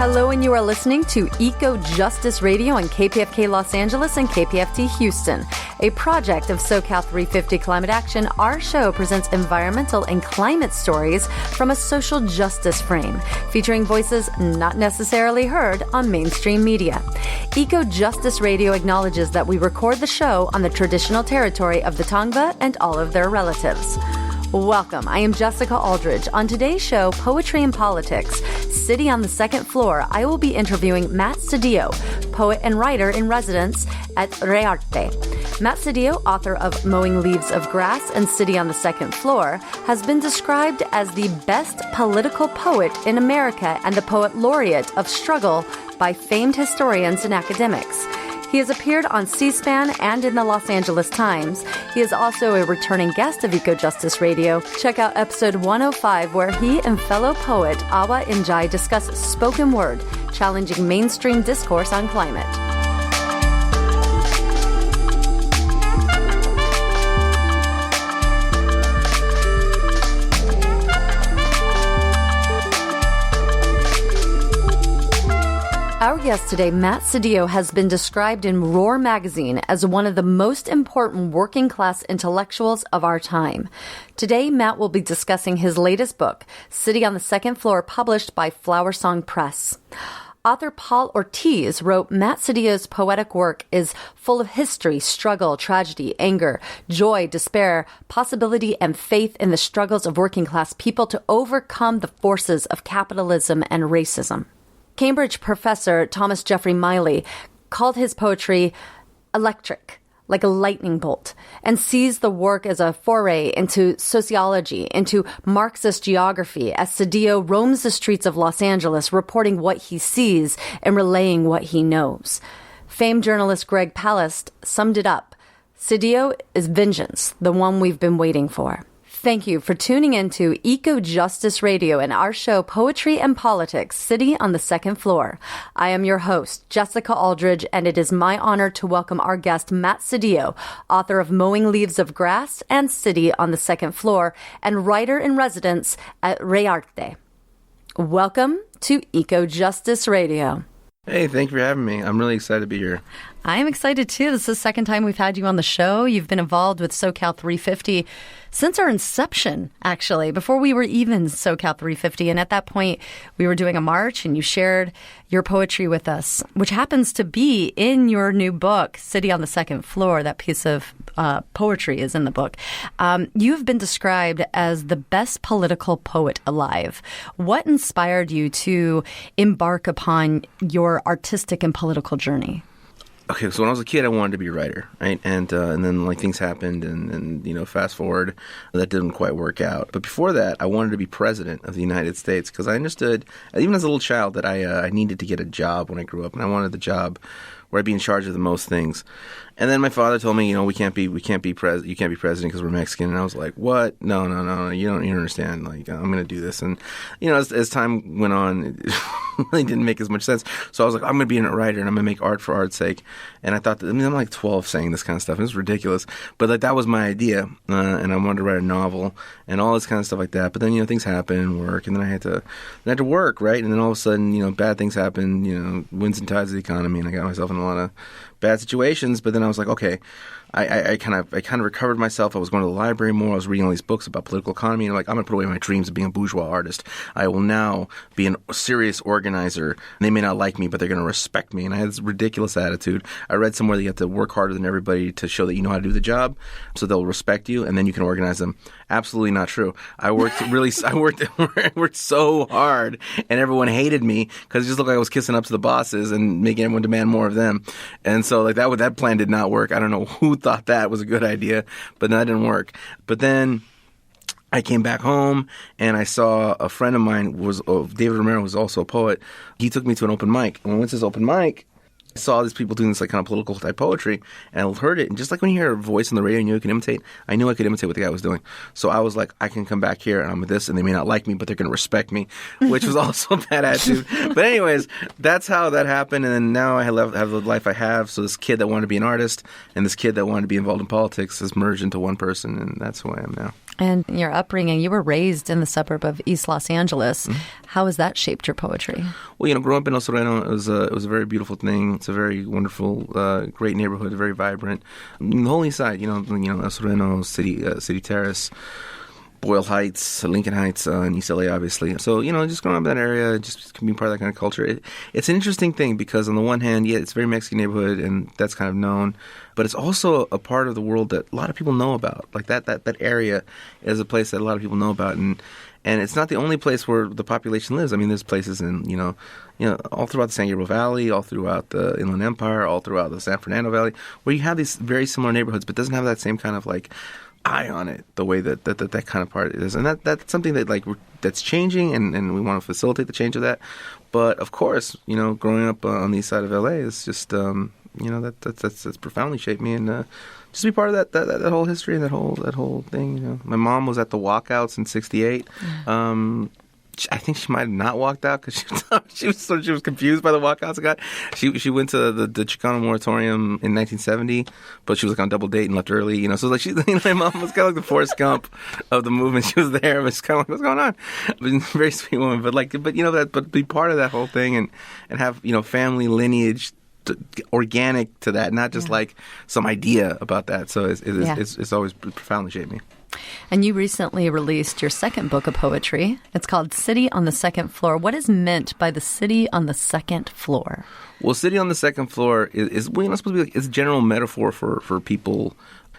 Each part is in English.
Hello, and you are listening to EcoJustice Radio on KPFK Los Angeles and KPFT Houston, a project of SoCal 350 Climate Action. Our show presents environmental and climate stories from a social justice frame, featuring voices not necessarily heard on mainstream media. EcoJustice Radio acknowledges that we record the show on the traditional territory of the Tongva and all of their relatives. Welcome. I am Jessica Aldridge. On today's show, Poetry and Politics, City on the Second Floor, I will be interviewing Matt Sedillo, poet and writer in residence at ReusableLA. Matt Sedillo, author of Mowing Leaves of Grass and City on the Second Floor, has been described as the best political poet in America and the poet laureate of struggle by famed historians and academics. He has appeared on C-SPAN and in the Los Angeles Times. He is also a returning guest of EcoJustice Radio. Check out episode 105, where he and fellow poet Awa Njai discuss spoken word, challenging mainstream discourse on climate. Our guest today, Matt Sedillo, has been described in Roar magazine as one of the most important working-class intellectuals of our time. Today, Matt will be discussing his latest book, City on the Second Floor, published by Flower Song Press. Author Paul Ortiz wrote, Matt Sedillo's poetic work is full of history, struggle, tragedy, anger, joy, despair, possibility, and faith in the struggles of working-class people to overcome the forces of capitalism and racism. Cambridge professor Thomas Jeffrey Miley called his poetry electric, like a lightning bolt, and sees the work as a foray into sociology, into Marxist geography, as Sedillo roams the streets of Los Angeles, reporting what he sees and relaying what he knows. Famed journalist Greg Palast summed it up. Sedillo is vengeance, the one we've been waiting for. Thank you for tuning in to EcoJustice Radio and our show, Poetry and Politics, City on the Second Floor. I am your host, Jessica Aldridge, and it is my honor to welcome our guest, Matt Sedillo, author of Mowing Leaves of Grass and City on the Second Floor, and writer in residence at ReusableLA. Welcome to EcoJustice Radio. Hey, thank you for having me. I'm really excited to be here. I'm excited, too. This is the second time we've had you on the show. You've been involved with SoCal 350 since our inception, actually, before we were even SoCal 350. And at that point, we were doing a march, and you shared your poetry with us, which happens to be in your new book, City on the Second Floor. That piece of poetry is in the book. You've been described as the best political poet alive. What inspired you to embark upon your artistic and political journey? Okay, so when I was a kid, I wanted to be a writer, right? And then like things happened, and you know, fast forward, that didn't quite work out. But before that, I wanted to be president of the United States because I understood, even as a little child, that I needed to get a job when I grew up, and I wanted the job where I'd be in charge of the most things. And then my father told me, you know, you can't be president because we're Mexican. And I was like, what? No, you don't understand. Like, I'm going to do this. And, you know, as time went on, it really didn't make as much sense. So I was like, I'm going to be a writer and I'm going to make art for art's sake. And I thought that, I'm like 12 saying this kind of stuff. It was ridiculous. But like, that was my idea. And I wanted to write a novel and all this kind of stuff like that. But then, you know, things happen, work, and then I had to work, right? And then all of a sudden, you know, bad things happen, you know, winds and tides of the economy. And I got myself in a lot of bad situations, but then I was like, okay, I kind of recovered myself. I was going to the library more. I was reading all these books about political economy, and like, I'm going to put away my dreams of being a bourgeois artist. I will now be a serious organizer. They may not like me, but they're going to respect me. And I had this ridiculous attitude. I read somewhere that you have to work harder than everybody to show that you know how to do the job, so they'll respect you, and then you can organize them. Absolutely not true. I worked so hard, and everyone hated me because it just looked like I was kissing up to the bosses and making everyone demand more of them. And so like that plan did not work. I don't know who thought that was a good idea, but that didn't work. But then I came back home and I saw a friend of mine David Romero, was also a poet. He took me to an open mic. And when I went to this open mic, I saw these people doing this like kind of political type poetry, and I heard it. And just like when you hear a voice on the radio and you can imitate, I knew I could imitate what the guy was doing. So I was like, I can come back here and I'm with this, and they may not like me, but they're going to respect me, which was also a bad attitude. But anyways, that's how that happened. And then now I have the life I have. So this kid that wanted to be an artist and this kid that wanted to be involved in politics has merged into one person, and that's who I am now. And your upbringing, you were raised in the suburb of East Los Angeles. How has that shaped your poetry? Well, growing up in El Sereno, it was a very beautiful thing. It's a very wonderful, great neighborhood, very vibrant. The whole east side, El Sereno, City Terrace, Boyle Heights, Lincoln Heights, and East LA, obviously. So, just growing up in that area, just being part of that kind of culture. It's an interesting thing because on the one hand, yeah, it's a very Mexican neighborhood, and that's kind of known. But it's also a part of the world that a lot of people know about. Like that area is a place that a lot of people know about. And it's not the only place where the population lives. I mean, there's places in, all throughout the San Gabriel Valley, all throughout the Inland Empire, all throughout the San Fernando Valley, where you have these very similar neighborhoods, but doesn't have that same kind of eye on it the way that kind of part is. And that's something that that's changing, and we want to facilitate the change of that. But of course, growing up on the east side of LA is just that's profoundly shaped me, and just to be part of that whole history and that whole thing. My mom was at the walkouts in '68. I think she might have not walked out because she was confused by the walkouts. She went to the Chicano moratorium in 1970, but she was on double date and left early. So my mom was kind of like the Forrest Gump of the movement. She was there, but it's kind of like, what's going on? Very sweet woman, but be part of that whole thing and have family lineage organic to that, not just some idea about that. So it's always profoundly shaped me. And you recently released your second book of poetry. It's called City on the Second Floor. What is meant by the city on the second floor? Well, city on the second floor is supposed to be it's a general metaphor for people,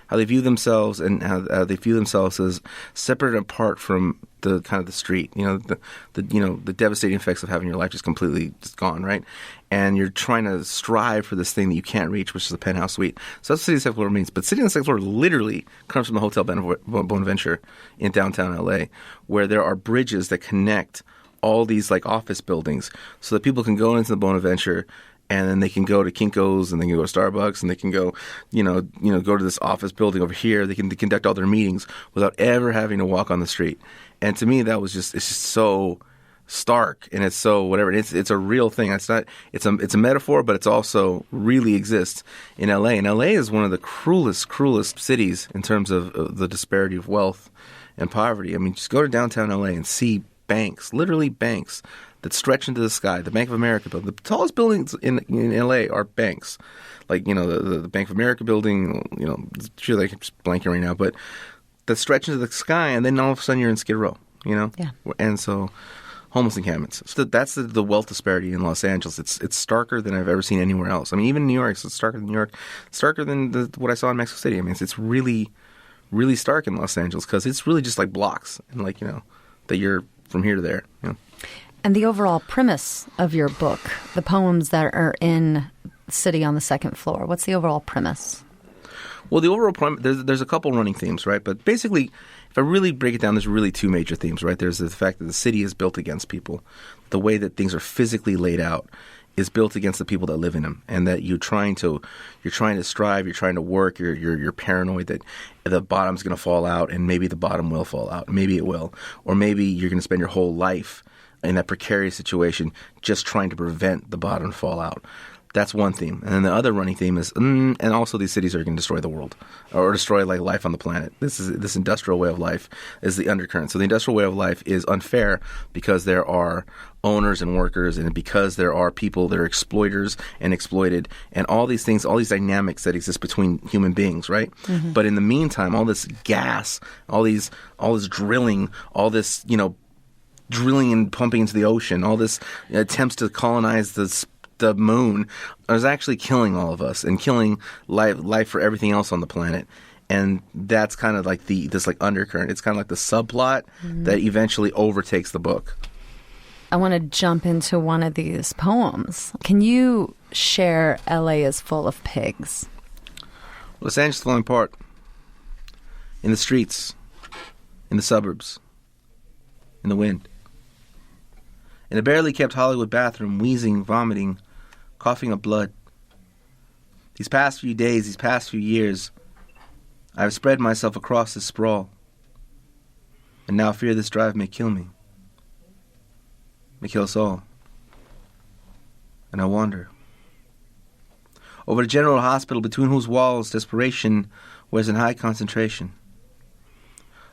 how they view themselves and how they view themselves as separate and apart from the kind of the street. The devastating effects of having your life just completely just gone, right? And you're trying to strive for this thing that you can't reach, which is a penthouse suite. So that's what city on the second floor means. But city on the second floor literally comes from the Hotel Bonaventure in downtown LA, where there are bridges that connect all these office buildings so that people can go into the Bonaventure, and then they can go to Kinko's, and they can go to Starbucks, and they can go, go to this office building over here. They can conduct all their meetings without ever having to walk on the street. And to me, it's just so stark, and it's so whatever. It's a real thing. It's a metaphor, but it's also really exists in LA. And LA is one of the cruelest cities in terms of the disparity of wealth and poverty. I mean, just go to downtown LA and see banks, literally banks, that stretch into the sky. The Bank of America building. The tallest buildings in LA are banks. The Bank of America building, sure they can just blanking right now, but that stretch into the sky, and then all of a sudden you're in Skid Row, Yeah. And so homeless encampments. So that's the wealth disparity in Los Angeles. It's starker than I've ever seen anywhere else. I mean, even in New York, it's starker than New York, starker than what I saw in Mexico City. I mean, it's really, really stark in Los Angeles because it's really just like blocks and that you're from here to there. And the overall premise of your book, the poems that are in City on the Second Floor, what's the overall premise? Well, the overall premise, there's a couple running themes, right? But basically, if I really break it down, there's really two major themes, right? There's the fact that the city is built against people. The way that things are physically laid out is built against the people that live in them, and that you're trying to strive, you're trying to work, you're paranoid that the bottom's going to fall out, and maybe the bottom will fall out, maybe it will, or maybe you're going to spend your whole life in that precarious situation just trying to prevent the bottom to fall out. That's one theme. And then the other running theme is, and also these cities are going to destroy the world or destroy life on the planet. This industrial way of life is the undercurrent. So the industrial way of life is unfair because there are owners and workers, and because there are people that are exploiters and exploited, and all these things, all these dynamics that exist between human beings, right? Mm-hmm. But in the meantime, all this gas, all this drilling, all this, drilling and pumping into the ocean, all this attempts to colonize the moon is actually killing all of us and killing life for everything else on the planet. And that's kind of like this undercurrent. It's kind of like the subplot that eventually overtakes the book. I want to jump into one of these poems. Can you share LA is full of pigs? Los Angeles is falling apart. In the streets, in the suburbs, in the wind. In a barely kept Hollywood bathroom, wheezing, vomiting, coughing up blood. These past few days, these past few years, I have spread myself across this sprawl, and now fear this drive may kill me, may kill us all. And I wander over the General Hospital, between whose walls desperation wears in high concentration.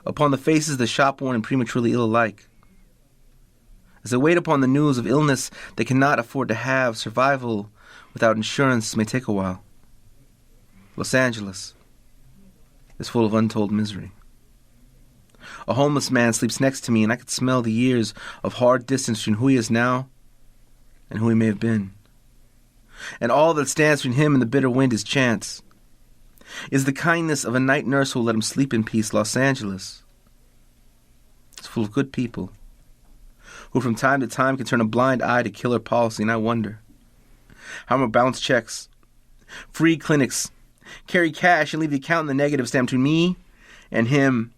upon the faces the shop-worn and prematurely ill alike. As they wait upon the news of illness they cannot afford to have, survival without insurance may take a while. Los Angeles is full of untold misery. A homeless man sleeps next to me, and I could smell the years of hard distance between who he is now and who he may have been. And all that stands between him and the bitter wind is chance. Is the kindness of a night nurse who will let him sleep in peace. Los Angeles is full of good people who from time to time can turn a blind eye to killer policy, and I wonder how I'm going to bounce checks, free clinics, carry cash, and leave the account in the negative stand between me and him.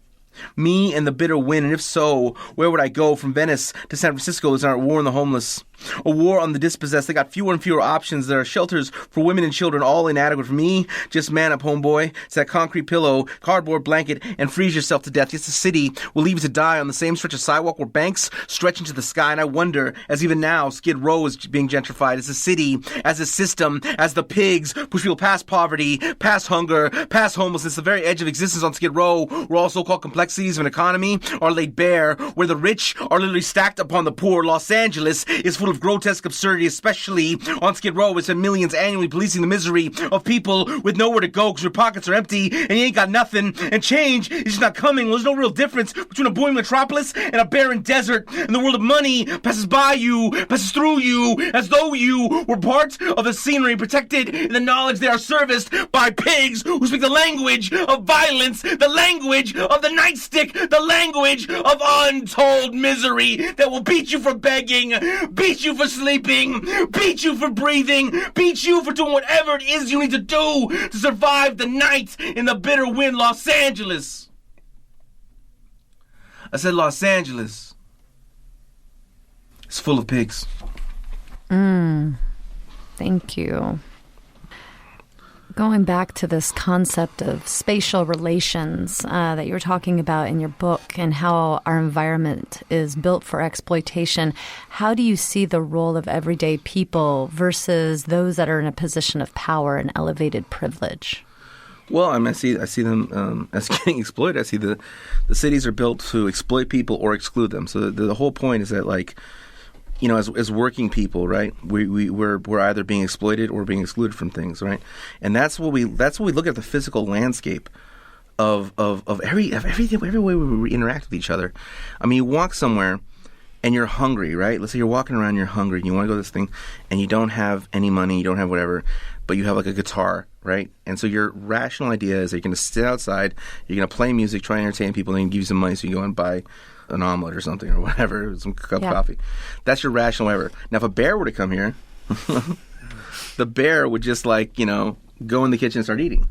Me and the bitter wind, and if so, where would I go? From Venice to San Francisco is our war on the homeless, a war on the dispossessed. They got fewer and fewer options. There are shelters for women and children, all inadequate. For me, just man up, homeboy. It's that concrete pillow, cardboard blanket, and freeze yourself to death. Yes, the city will leave you to die on the same stretch of sidewalk where banks stretch into the sky. And I wonder, as even now Skid Row is being gentrified, as a city, as a system, as the pigs push people past poverty, past hunger, past homelessness, the very edge of existence on Skid Row, where all so-called complexities of an economy are laid bare, where the rich are literally stacked upon the poor. Los Angeles is full of grotesque absurdity, especially on Skid Row. It's millions annually policing the misery of people with nowhere to go because your pockets are empty and you ain't got nothing, and change is just not coming. Well, there's no real difference between a booming metropolis and a barren desert, and the world of money passes by you, passes through you, as though you were part of the scenery, protected in the knowledge they are serviced by pigs who speak the language of violence, the language of the nightstick, the language of untold misery that will beat you for begging, beat you for sleeping, beat you for breathing, beat you for doing whatever it is you need to do to survive the night in the bitter wind. Los Angeles. I said Los Angeles. It's full of pigs. Thank you. Going back to this concept of spatial relations that you were talking about in your book and how our environment is built for exploitation, how do you see the role of everyday people versus those that are in a position of power and elevated privilege? Well, I mean, I see them as getting exploited. I see the cities are built to exploit people or exclude them. So the whole point is that, like, you know, as working people, right, we're either being exploited or being excluded from things, right? And that's what we look at the physical landscape of everything, every way we interact with each other. I mean, you walk somewhere and you're hungry, right? Let's say you're walking around, you're hungry, and you want to go to this thing, and you don't have any money, you don't have whatever, but you have like a guitar, right? And so your rational idea is that you're going to sit outside, you're going to play music, try and entertain people, and then give you some money so you go and buy an omelet or something or whatever, some cup of coffee. That's your rational whatever. Now, if a bear were to come here, the bear would just, like, you know, go in the kitchen and start eating.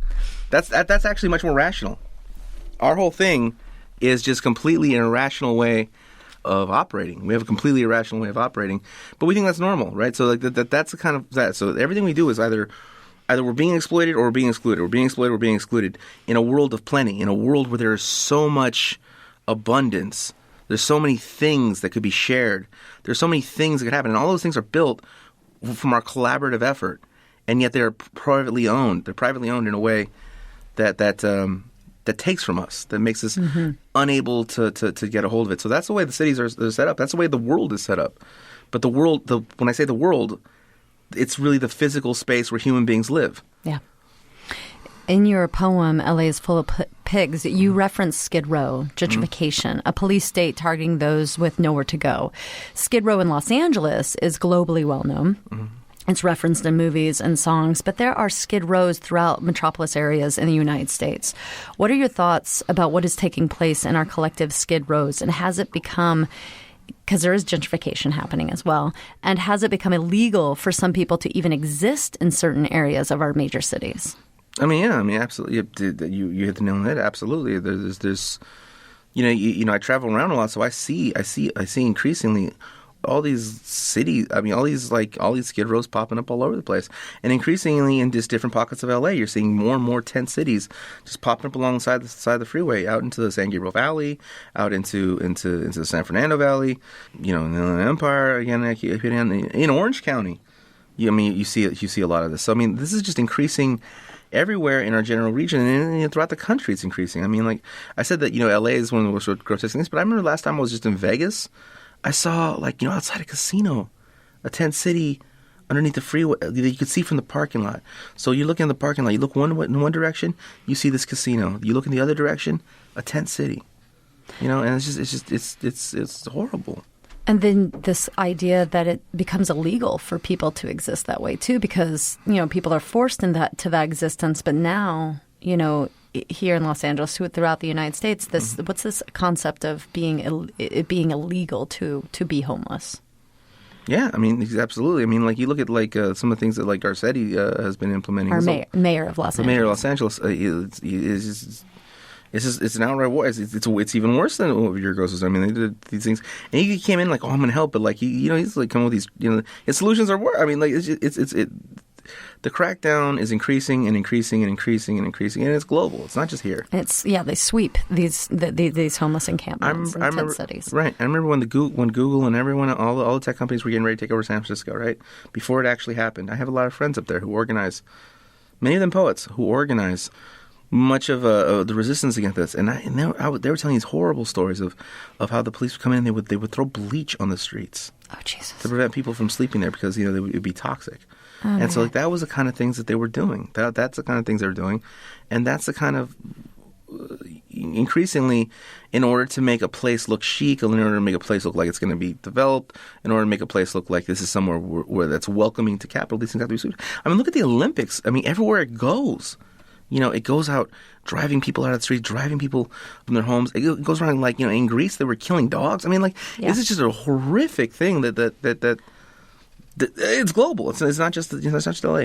That's actually much more rational. Our whole thing is just completely an irrational way of operating. We have a completely irrational way of operating, but we think that's normal, right? So like that's the kind of that. So everything we do is either we're being exploited or we're being excluded. We're being exploited or we're being excluded in a world of plenty, in a world where there is so much abundance. There's so many things that could be shared. There's so many things that could happen, and all those things are built from our collaborative effort, and yet they're privately owned. They're privately owned in a way that takes from us, that makes us unable to get a hold of it. So that's the way the cities are set up. That's the way the world is set up. But the world, when I say the world, it's really the physical space where human beings live. Yeah. In your poem, LA is Full of Pigs, you reference Skid Row, gentrification, a police state targeting those with nowhere to go. Skid Row in Los Angeles is globally well known. It's referenced in movies and songs, but there are Skid Rows throughout metropolis areas in the United States. What are your thoughts about what is taking place in our collective Skid Rows, and has it become, because there is gentrification happening as well, and has it become illegal for some people to even exist in certain areas of our major cities? I mean, yeah, absolutely. You hit the nail on the head. Absolutely. There's, you know, I travel around a lot, so I see increasingly all these cities. I mean, all these Skid Rows popping up all over the place, and increasingly in just different pockets of LA, you're seeing more and more tent cities just popping up alongside the side of the freeway, out into the San Gabriel Valley, out into the San Fernando Valley, you know, in the Inland Empire again, in Orange County. You see a lot of this. So I mean, this is just increasing everywhere in our general region and throughout the country it's increasing. I mean, like I said that, LA is one of the most grotesque things, but I remember last time I was just in Vegas, I saw outside a casino, a tent city underneath the freeway that you could see from the parking lot. So you look in the parking lot, you look in one direction, you see this casino. You look in the other direction, a tent city. And it's horrible. And then this idea that it becomes illegal for people to exist that way too, because people are forced into that existence. But now, here in Los Angeles, throughout the United States, what's this concept of it being illegal to be homeless? Yeah, I mean, absolutely. I mean, like you look at some of the things that Garcetti has been implementing. Our mayor of Los Angeles. The mayor of Los Angeles it's an outright war. It's even worse than what Yurgos was. I mean, they did these things, and he came in like, oh, I'm going to help, but he's like coming with these, his solutions are worse. I mean, like the crackdown is increasing and increasing and increasing and increasing, and it's global. It's not just here. They sweep these homeless encampments in tent cities. Right. I remember when Google and everyone, all the tech companies were getting ready to take over San Francisco. Right before it actually happened, I have a lot of friends up there who organize, many of them poets who organize much of the resistance against this, and they were telling these horrible stories of how the police would come in and they would throw bleach on the streets. Oh, Jesus! To prevent people from sleeping there because it would be toxic. And so that was the kind of things that they were doing. That's the kind of things they were doing, and that's the kind of increasingly, in order to make a place look chic, in order to make a place look like it's going to be developed, in order to make a place look like this is somewhere where that's welcoming to capital, these things have to be suited. I mean, look at the Olympics. I mean, everywhere it goes. It goes out driving people out of the street, driving people from their homes. It goes around in Greece they were killing dogs. I mean, This is just a horrific thing that it's global. It's not just LA.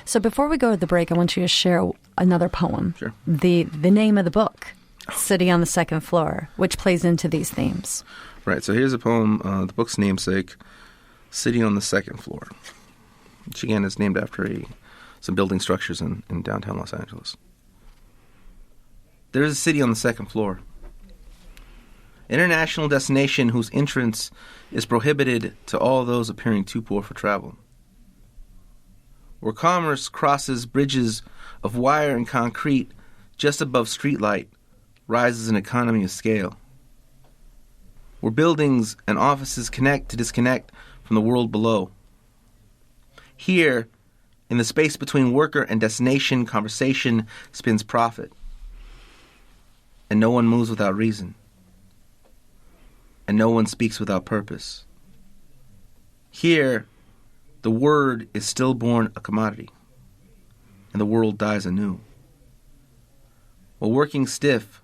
So before we go to the break, I want you to share another poem. Sure. The name of the book, City on the Second Floor, which plays into these themes. Right. So here's a poem, the book's namesake, City on the Second Floor, which again is named after some building structures in downtown Los Angeles. There is a city on the second floor, international destination whose entrance is prohibited to all those appearing too poor for travel, where commerce crosses bridges of wire and concrete just above streetlight, rises an economy of scale, where buildings and offices connect to disconnect from the world below. Here, in the space between worker and destination, conversation spins profit. And no one moves without reason. And no one speaks without purpose. Here, the word is stillborn a commodity. And the world dies anew. While working stiff,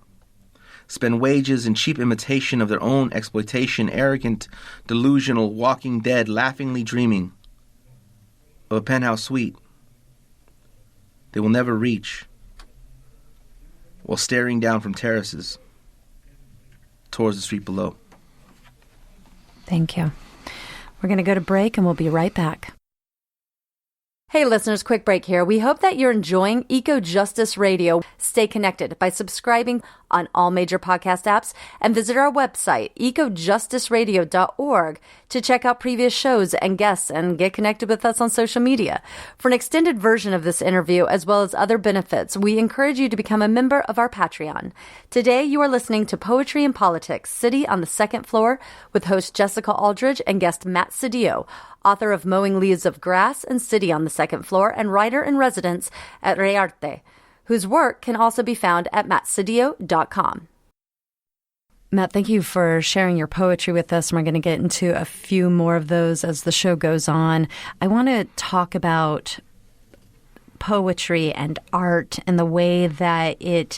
spend wages in cheap imitation of their own exploitation, arrogant, delusional, walking dead, laughingly dreaming of a penthouse suite they will never reach, while staring down from terraces towards the street below. Thank you. We're going to go to break and we'll be right back. Hey listeners, quick break here. We hope that you're enjoying EcoJustice Radio. Stay connected by subscribing on all major podcast apps and visit our website, ecojusticeradio.org, to check out previous shows and guests and get connected with us on social media. For an extended version of this interview, as well as other benefits, we encourage you to become a member of our Patreon. Today, you are listening to Poetry and Politics, City on the Second Floor, with host Jessica Aldridge and guest Matt Sedillo, author of Mowing Leaves of Grass and City on the Second Floor, and writer-in-residence at Rearte, whose work can also be found at mattsedillo.com. Matt, thank you for sharing your poetry with us. We're going to get into a few more of those as the show goes on. I want to talk about poetry and art and the way that it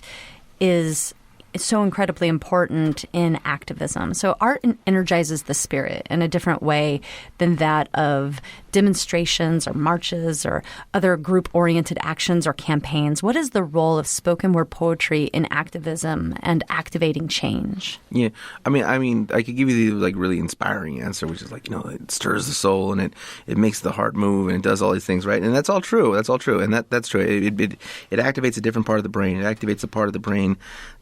is so incredibly important in activism. So art energizes the spirit in a different way than that of demonstrations or marches or other group-oriented actions or campaigns. What is the role of spoken word poetry in activism and activating change? Yeah, I mean, I could give you the really inspiring answer, which is it stirs the soul and it makes the heart move and it does all these things, right? And that's all true. That's all true, and that's true. It activates a different part of the brain. It activates a part of the brain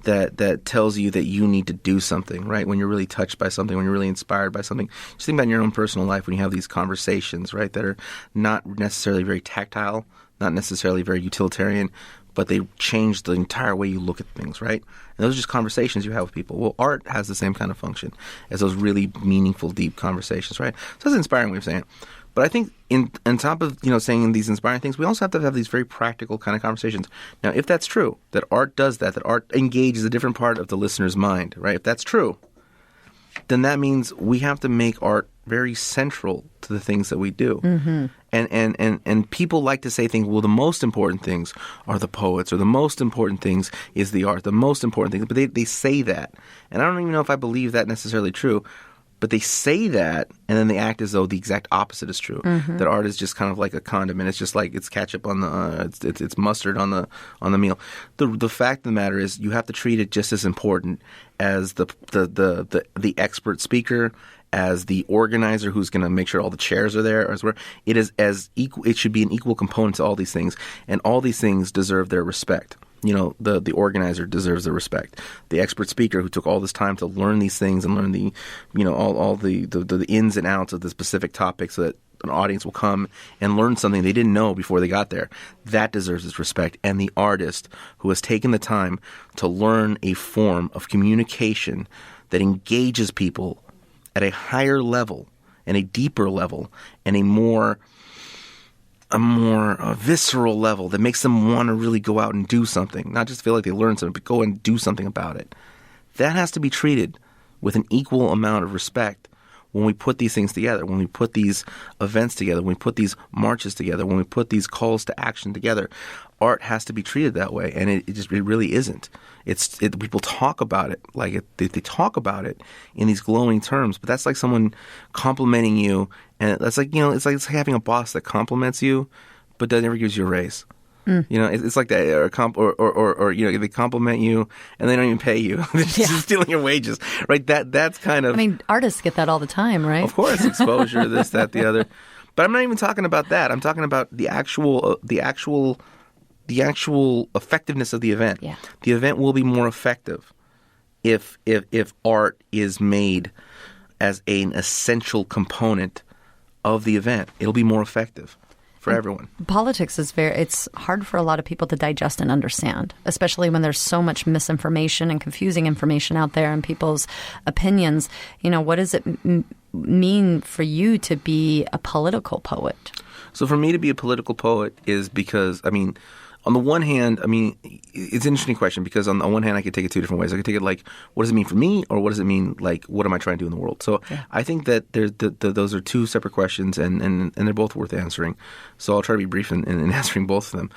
that tells you that you need to do something, right? When you're really touched by something, when you're really inspired by something. Just think about in your own personal life when you have these conversations, right, that are not necessarily very tactile. not necessarily very utilitarian, but they change the entire way you look at things, right? And those are just conversations you have with people. Well, art has the same kind of function as those really meaningful, deep conversations, right? So that's an inspiring way of saying it. But I think on top of, saying these inspiring things, we also have to have these very practical kind of conversations. Now, if that's true, that art does that art engages a different part of the listener's mind, right? If that's true, then that means we have to make art very central to the things that we do. Mm-hmm. And people like to say things, well, the most important things are the poets, or the most important things is the art, the most important things. But they say that. And I don't even know if I believe that necessarily true. But they say that, and then they act as though the exact opposite is true. Mm-hmm. That art is just kind of like a condiment. It's just like it's ketchup on the it's mustard on the meal. The fact of the matter is, you have to treat it just as important as the expert speaker, as the organizer who's going to make sure all the chairs are there. It is as equal. It should be an equal component to all these things, and all these things deserve their respect. The organizer deserves the respect. The expert speaker who took all this time to learn these things and learn the, all the ins and outs of the specific topic, so that an audience will come and learn something they didn't know before they got there. That deserves its respect. And the artist who has taken the time to learn a form of communication that engages people at a higher level and a deeper level and a more visceral level that makes them want to really go out and do something, not just feel like they learned something, but go and do something about it. That has to be treated with an equal amount of respect when we put these things together, when we put these events together, when we put these marches together, when we put these calls to action together. Art has to be treated that way, and it really isn't. People talk about it like they talk about it in these glowing terms, but that's like someone complimenting you, and that's like it's like having a boss that compliments you, but that never gives you a raise. Mm. It's like that, or they compliment you and they don't even pay you. They're just stealing your wages, right? That's kind of. I mean, artists get that all the time, right? Of course, exposure, this, that, the other. But I'm not even talking about that. I'm talking about the actual effectiveness of the event. Yeah. The event will be more effective if art is made as an essential component of the event. It'll be more effective for everyone. Politics is it's hard for a lot of people to digest and understand, especially when there's so much misinformation and confusing information out there and people's opinions. What does it mean for you to be a political poet? So for me to be a political poet is because, on the one hand, it's an interesting question, because on the one hand, I could take it two different ways. I could take it like, what does it mean for me, or what does it mean like, what am I trying to do in the world? So I think that those are two separate questions, and they're both worth answering. So I'll try to be brief in answering both of them.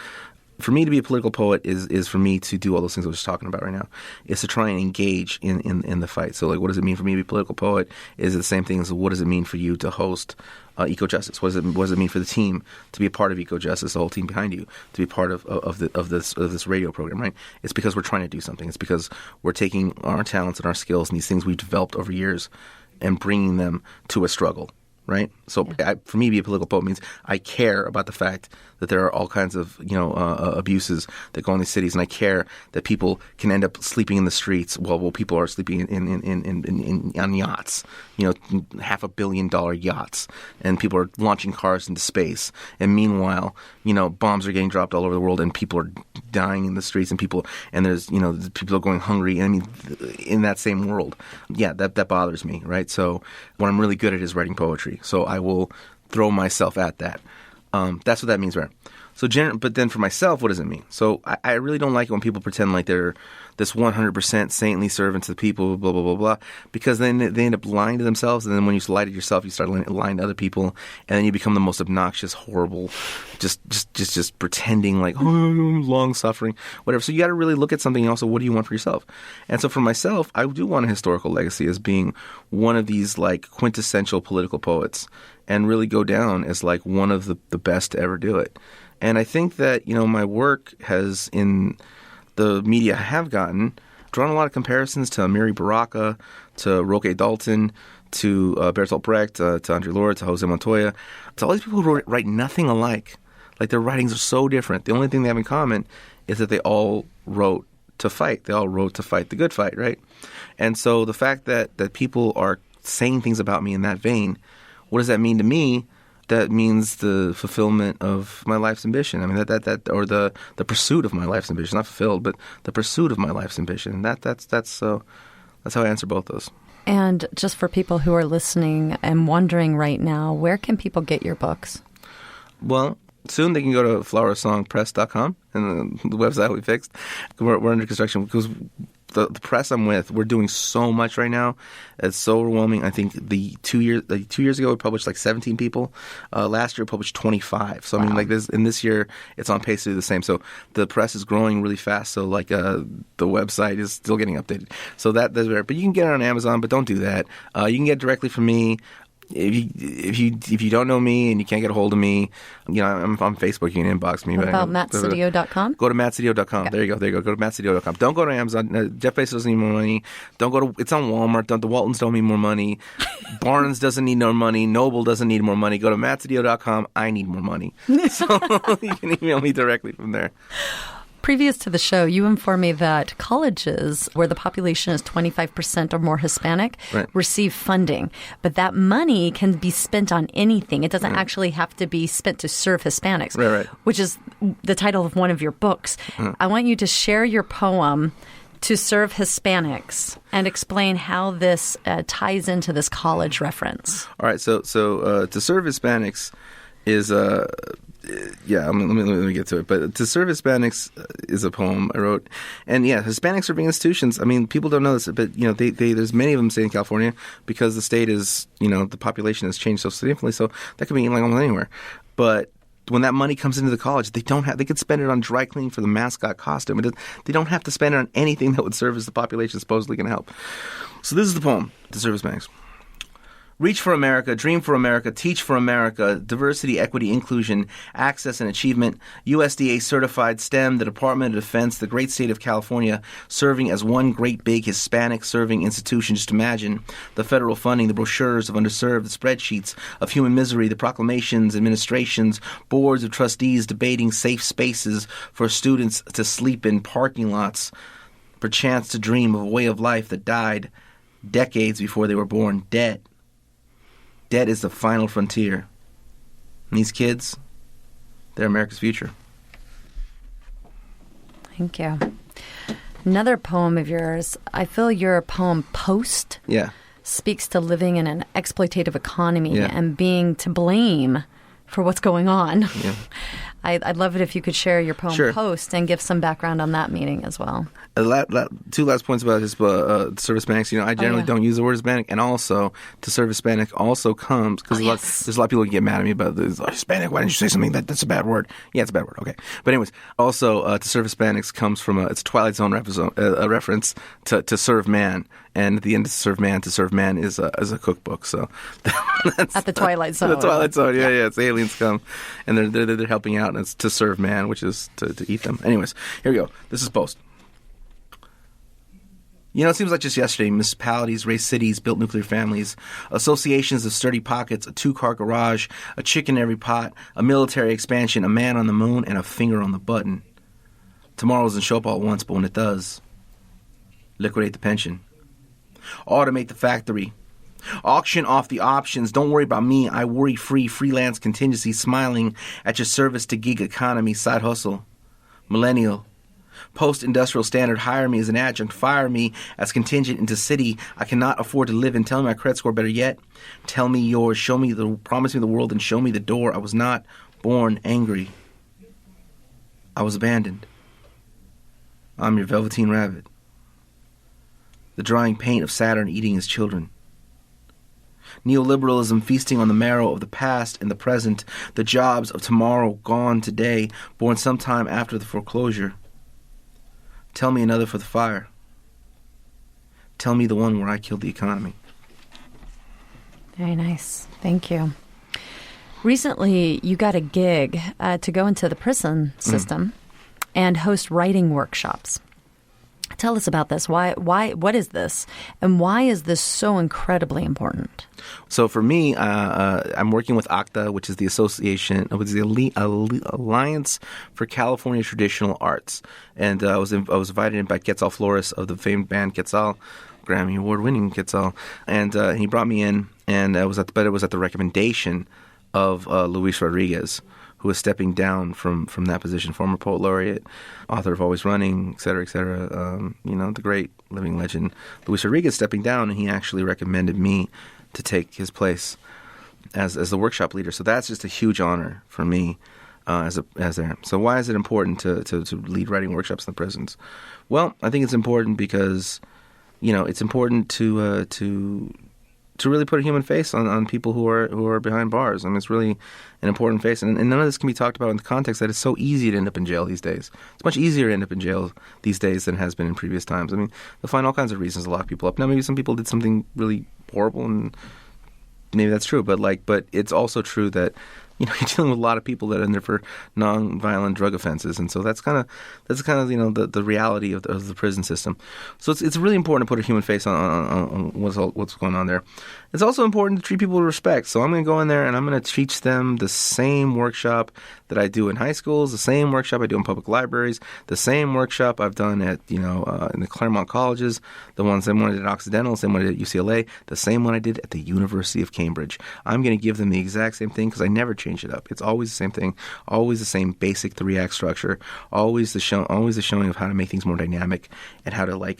For me to be a political poet is for me to do all those things I was just talking about right now. Is to try and engage in the fight. So like, what does it mean for me to be a political poet? Is it the same thing as what does it mean for you to host EcoJustice? What does it mean for the team to be a part of EcoJustice, the whole team behind you, to be part of this radio program, right? It's because we're trying to do something. It's because we're taking our talents and our skills and these things we've developed over years and bringing them to a struggle. Right? So for me to be a political poet means I care about the fact that there are all kinds of abuses that go on in these cities, and I care that people can end up sleeping in the streets while people are sleeping on yachts, $500 million yachts, and people are launching cars into space, and meanwhile, bombs are getting dropped all over the world, and people are dying in the streets, and there's people are going hungry. In that same world, that bothers me, right? So what I'm really good at is writing poetry. So I will throw myself at that. That's what that means, right? So, but then for myself, what does it mean? So I really don't like it when people pretend like they're this 100% saintly servant to the people, blah, blah, blah, blah, because then they end up lying to themselves, and then when you lie to yourself, you start lying to other people, and then you become the most obnoxious, horrible, just pretending like, long suffering, whatever. So you got to really look at something else. Also, what do you want for yourself? And so for myself, I do want a historical legacy as being one of these like quintessential political poets, and really go down as like one of the best to ever do it. And I think that, my work has, in the media I have gotten, drawn a lot of comparisons to Amiri Baraka, to Roque Dalton, to Bertolt Brecht, to Andre Lorde, to Jose Montoya, to all these people who write nothing alike. Like, their writings are so different. The only thing they have in common is that they all wrote to fight. They all wrote to fight the good fight, right? And so the fact that people are saying things about me in that vein, what does that mean to me? that means the fulfillment of my life's ambition. I mean, that or the pursuit of my life's ambition, not fulfilled, but the pursuit of my life's ambition. That's how I answer both those. And just for people who are listening and wondering right now, where can people get your books? Well, soon they can go to flowersongpress.com, and the website we fixed. We're under construction because the press I'm with, we're doing so much right now. It's so overwhelming. I think 2 years ago we published like 17 people. Last year we published 25. So I mean, like this year it's on pace to do the same. So the press is growing really fast. So like the website is still getting updated. So that's rare. But you can get it on Amazon. But don't do that. You can get it directly from me. If you don't know me and you can't get a hold of me, I'm on Facebook. You can inbox me. What about mattsedillo.com? Go to mattsedillo.com. Okay. There you go. Go to mattsedillo.com. Don't go to Amazon. Jeff Bezos doesn't need more money. Don't go to. It's on Walmart. The Waltons don't need more money. Barnes doesn't need more money. Noble doesn't need more money. Go to mattsedillo.com. I need more money. So you can email me directly from there. Previous to the show, you informed me that colleges where the population is 25% or more Hispanic receive funding, but that money can be spent on anything. It doesn't actually have to be spent to serve Hispanics, which is the title of one of your books. I want you to share your poem, To Serve Hispanics, and explain how this ties into this college reference. All right, so To Serve Hispanics is let me get to it. But To Serve Hispanics is a poem I wrote. And Hispanic serving institutions, I mean, people don't know this, but, there's many of them stay in California because the state is, the population has changed so significantly. So that could be like almost anywhere. But when that money comes into the college, they could spend it on dry cleaning for the mascot costume. They don't have to spend it on anything that would serve as the population supposedly going to help. So this is the poem, To Serve Hispanics. Reach for America, dream for America, teach for America, diversity, equity, inclusion, access and achievement, USDA certified STEM, the Department of Defense, the great state of California, serving as one great big Hispanic serving institution. Just imagine the federal funding, the brochures of underserved, the spreadsheets of human misery, the proclamations, administrations, boards of trustees debating safe spaces for students to sleep in, parking lots, perchance to dream of a way of life that died decades before they were born. Debt is the final frontier. And these kids, they're America's future. Thank you. Another poem of yours, I feel your poem Post speaks to living in an exploitative economy and being to blame for what's going on. Yeah. I'd love it if you could share your poem Post and give some background on that meaning as well. Two last points about his To Serve Hispanics. I generally don't use the word Hispanic, and also To Serve Hispanic also comes because there's a lot of people who get mad at me about this. Hispanic, why didn't you say something that's a bad word? Yeah, it's a bad word. Okay, but anyways, also To Serve Hispanics comes from it's a Twilight Zone a reference to serve man. And at the end, to serve man is a cookbook. So that's at the Twilight Zone. The Twilight Zone, yeah. It's aliens come, and they're helping out, and it's to serve man, which is to eat them. Anyways, here we go. This is Post. It seems like just yesterday, municipalities raised cities, built nuclear families, associations of sturdy pockets, a 2-car garage, a chicken in every pot, a military expansion, a man on the moon, and a finger on the button. Tomorrow doesn't show up all at once, but when it does, liquidate the pension. Automate the factory. Auction off the options. Don't worry about me. I worry free. Freelance contingency. Smiling at your service to gig economy. Side hustle. Millennial. Post-industrial standard. Hire me as an adjunct. Fire me as contingent into city I cannot afford to live in. Tell me my credit score. Better yet, tell me yours. Promise me the world and show me the door. I was not born angry. I was abandoned. I'm your velveteen rabbit. The drying paint of Saturn eating his children. Neoliberalism feasting on the marrow of the past and the present, the jobs of tomorrow gone today, born sometime after the foreclosure. Tell me another for the fire. Tell me the one where I killed the economy. Very nice. Thank you. Recently, you got a gig to go into the prison system and host writing workshops. Tell us about this. What is this? And why is this so incredibly important? So for me, I'm working with ACTA, which is the Alliance for California Traditional Arts. And I was invited in by Quetzal Flores of the famed band Quetzal, Grammy Award-winning Quetzal. And he brought me in, and it was at the recommendation of Luis Rodriguez, who is stepping down from that position, former poet laureate, author of Always Running, et cetera, the great living legend. Luis Rodriguez stepping down, and he actually recommended me to take his place as the workshop leader. So that's just a huge honor for me as there. So why is it important to lead writing workshops in the prisons? Well, I think it's important because, it's important to really put a human face on people who are behind bars. I mean, it's really an important face. And none of this can be talked about in the context that it's so easy to end up in jail these days. It's much easier to end up in jail these days than it has been in previous times. I mean, they'll find all kinds of reasons to lock people up. Now, maybe some people did something really horrible, and maybe that's true. But it's also true that, you're dealing with a lot of people that are in there for non-violent drug offenses, and so that's kind of the reality of the prison system. So it's really important to put a human face on what's going on there. It's also important to treat people with respect. So I'm going to go in there and I'm going to teach them the same workshop that I do in high schools, the same workshop I do in public libraries, the same workshop I've done at in the Claremont colleges, the same one I did at Occidental, the same one I did at UCLA, the same one I did at the University of Cambridge. I'm going to give them the exact same thing because I never change it up. It's always the same thing, always the same basic 3-act structure, always the showing of how to make things more dynamic and how to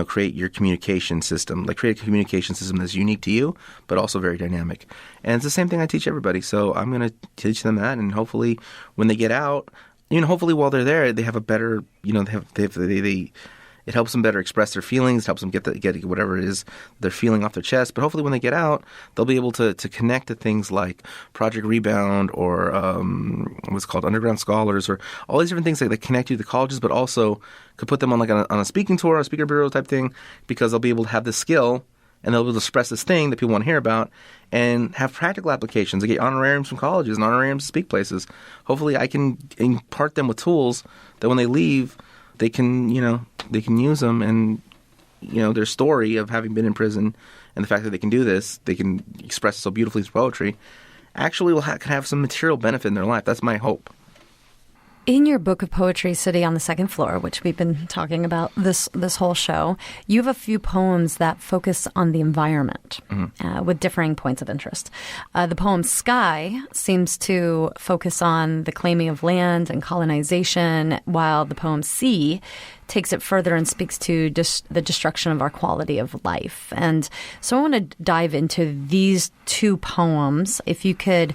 create your communication system, create a communication system that's unique to you, but also very dynamic. And it's the same thing I teach everybody. So I'm going to teach them that, and hopefully when they get out, hopefully while they're there, they have a better, it helps them better express their feelings, it helps them get whatever it is they're feeling off their chest. But hopefully when they get out, they'll be able to connect to things like Project Rebound or what's called Underground Scholars, or all these different things that connect you to the colleges, but also could put them on on a speaking tour, a speaker bureau type thing, because they'll be able to have this skill and they'll be able to express this thing that people want to hear about and have practical applications. They get honorariums from colleges and honorariums to speak places. Hopefully I can impart them with tools that when they leave, they can use them, and their story of having been in prison and the fact that they can do this, they can express it so beautifully through poetry, actually can have some material benefit in their life. That's my hope. In your book of poetry, City on the Second Floor, which we've been talking about this whole show, you have a few poems that focus on the environment with differing points of interest. The poem Sky seems to focus on the claiming of land and colonization, while the poem Sea takes it further and speaks to the destruction of our quality of life. And so I want to dive into these two poems. If you could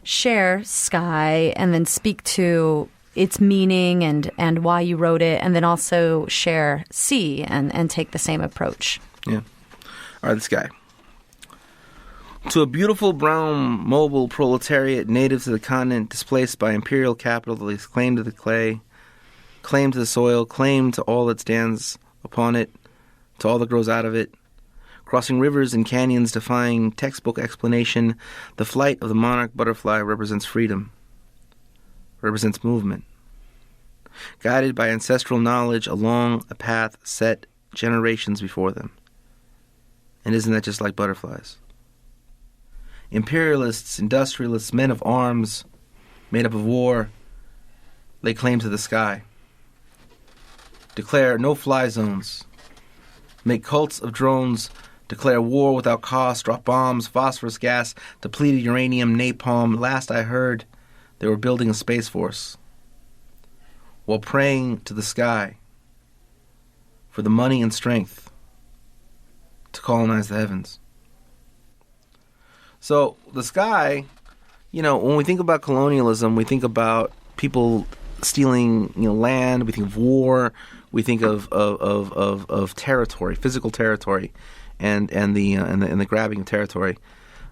share Sky and then speak to its meaning and why you wrote it, and then also share Sea and take the same approach. Yeah. All right, this guy. To a beautiful brown mobile proletariat native to the continent, displaced by imperial capital that lays claim to the clay, claim to the soil, claim to all that stands upon it, to all that grows out of it, crossing rivers and canyons, defying textbook explanation, the flight of the monarch butterfly represents freedom, represents movement. Guided by ancestral knowledge along a path set generations before them. And isn't that just like butterflies? Imperialists, industrialists, men of arms, made up of war, lay claim to the sky. Declare no-fly zones. Make cults of drones. Declare war without cost. Drop bombs, phosphorus gas, depleted uranium, napalm. Last I heard, they were building a space force while praying to the sky for the money and strength to colonize the heavens. So the sky, when we think about colonialism, we think about people stealing, land. We think of war. We think of territory, physical territory, and the grabbing of territory.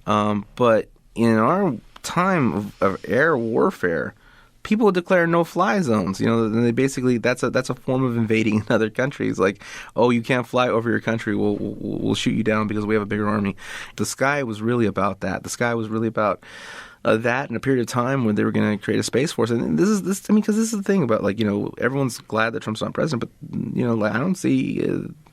But in our time of air warfare, people declare no-fly zones. They basically that's a form of invading other countries. Like, oh, you can't fly over your country. We'll shoot you down because we have a bigger army. The sky was really about that. The sky was really about that in a period of time when they were going to create a space force. And because this is the thing about everyone's glad that Trump's not president, but I don't see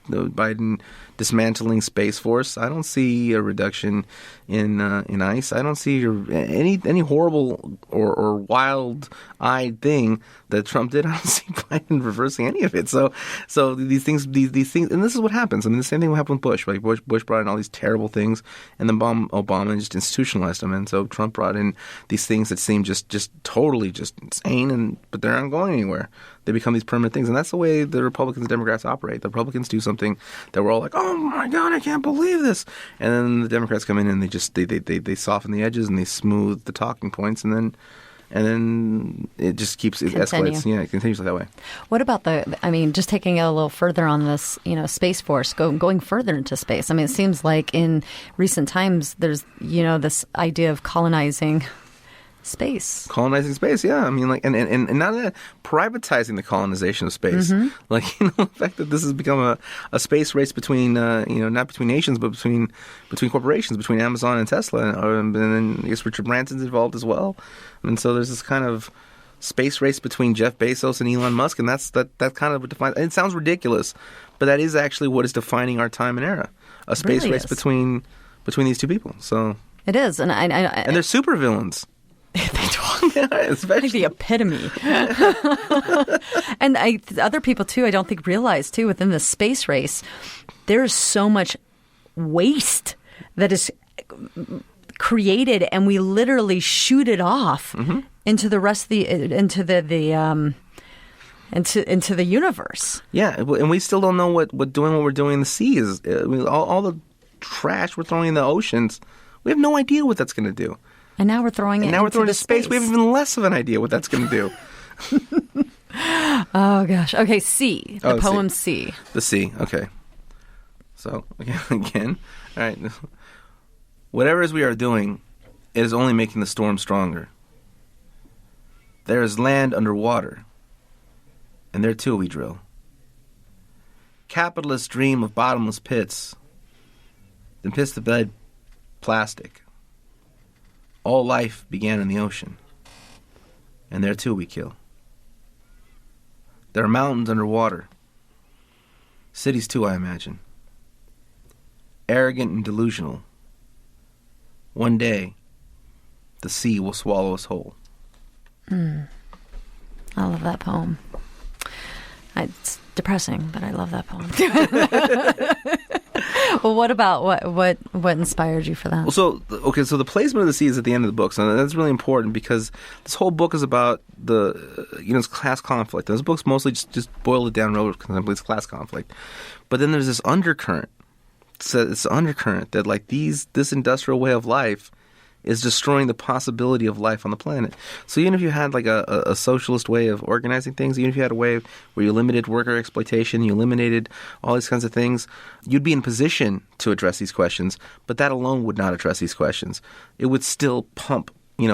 Biden dismantling Space Force. I don't see a reduction in ICE. I don't see any horrible or wild-eyed thing that Trump did. I don't see Biden reversing any of it. So these things, and this is what happens. I mean, the same thing happened with Bush. Like Bush brought in all these terrible things, and then Obama just institutionalized them. And so Trump brought in these things that seem just totally just insane, but they're not going anywhere. They become these permanent things, and that's the way the Republicans and Democrats operate. The Republicans do something that we're all like, "Oh my God, I can't believe this," and then the Democrats come in and they soften the edges and they smooth the talking points, and then it just escalates. Yeah, it continues that way. What about just taking it a little further on this, Space Force, going further into space. I mean, it seems like in recent times there's, this idea of colonizing space. Colonizing space, yeah. I mean, like, and not that privatizing the colonization of space. Mm-hmm. Like, the fact that this has become a space race between, not between nations, but between corporations, between Amazon and Tesla. And then I guess Richard Branson's involved as well. And so there's this kind of space race between Jeff Bezos and Elon Musk, and that kind of defines. It sounds ridiculous, but that is actually what is defining our time and era. A space race between these two people. So it is, and and they're supervillains. They do. Yeah, especially like the epitome. And other people too, I don't think realize too, within the space race, there is so much waste that is created, and we literally shoot it off into the rest of into the universe. Yeah, and we still don't know what we're doing in the sea is. I mean, all the trash we're throwing in the oceans, we have no idea what that's going to do. And now we're throwing it into space. We have even less of an idea what that's going to do. Oh, gosh. Okay, C. The poem C. The C. Okay. So, again, all right. Whatever it is we are doing, it is only making the storm stronger. There is land under water, and there too we drill. Capitalists dream of bottomless pits, then pits the bed plastic. All life began in the ocean, and there too we kill. There are mountains under water. Cities too, I imagine. Arrogant and delusional. One day, the sea will swallow us whole. I love that poem. It's depressing, but I love that poem. Well, what about what inspired you for that? Well, so the placement of the sea is at the end of the book, so that's really important because this whole book is about it's class conflict. Those books mostly just boil it down real simply. It's class conflict, but then there's this undercurrent. So it's an undercurrent that like this industrial way of life is destroying the possibility of life on the planet. So even if you had like a socialist way of organizing things, even if you had a way where you limited worker exploitation, you eliminated all these kinds of things, you'd be in position to address these questions, but that alone would not address these questions. It would still pump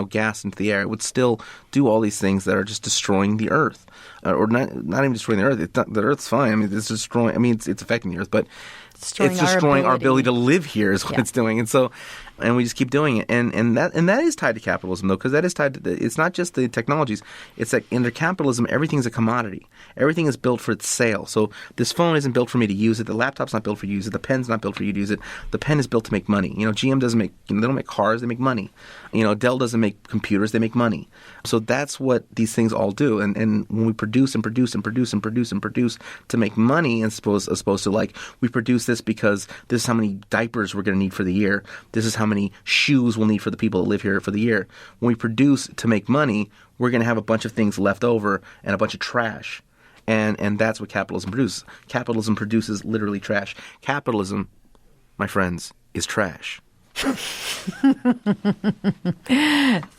gas into the air. It would still do all these things that are just destroying the earth, or not even destroying the earth. The earth's fine. I mean, it's destroying. I mean, it's affecting the earth, but it's destroying our ability to live here is what it's doing. And so, and we just keep doing it. And that is tied to capitalism, though, because that is tied to it's not just the technologies. It's like under capitalism, everything's a commodity. Everything is built for its sale. So this phone isn't built for me to use it. The laptop's not built for you to use it. The pen's not built for you to use it. The pen is built to make money. GM doesn't make, they don't make cars, they make money. Dell doesn't make computers, they make money. So that's what these things all do. And when we produce and produce and produce and produce and produce to make money, as opposed to like, we produce this because this is how many diapers we're going to need for the year. This is how many shoes we'll need for the people that live here for the year. When we produce to make money, we're going to have a bunch of things left over and a bunch of trash. And that's what capitalism produces. Capitalism produces literally trash. Capitalism, my friends, is trash.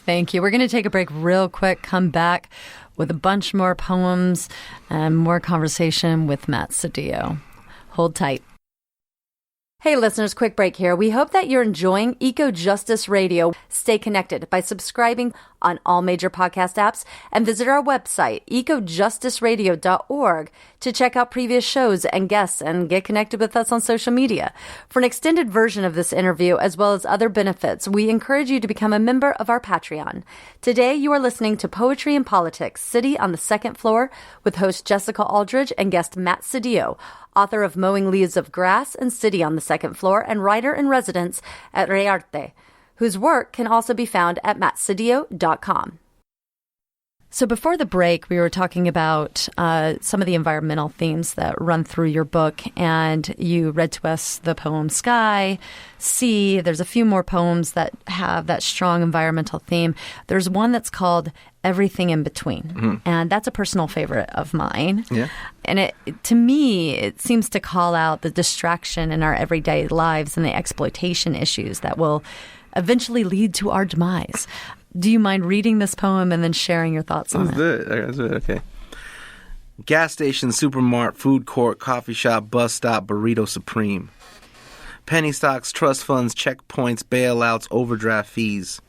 Thank you. We're going to take a break real quick, come back with a bunch more poems and more conversation with Matt Sedillo. Hold tight. Hey listeners, quick break here. We hope that you're enjoying EcoJustice Radio. Stay connected by subscribing on all major podcast apps and visit our website, ecojusticeradio.org, to check out previous shows and guests and get connected with us on social media. For an extended version of this interview, as well as other benefits, we encourage you to become a member of our Patreon. Today, you are listening to Poetry and Politics, City on the Second Floor, with host Jessica Aldridge and guest Matt Sedillo, author of Mowing Leaves of Grass and City on the Second Floor, and writer-in-residence at Rearte, whose work can also be found at mattsedillo.com. So before the break, we were talking about some of the environmental themes that run through your book, and you read to us the poem Sky, Sea. There's a few more poems that have that strong environmental theme. There's one that's called Everything in Between, and that's a personal favorite of mine. Yeah. And to me, it seems to call out the distraction in our everyday lives and the exploitation issues that will eventually lead to our demise. Do you mind reading this poem and then sharing your thoughts on it? Let's do it. Okay. Gas station, supermart, food court, coffee shop, bus stop, burrito supreme. Penny stocks, trust funds, checkpoints, bailouts, overdraft fees.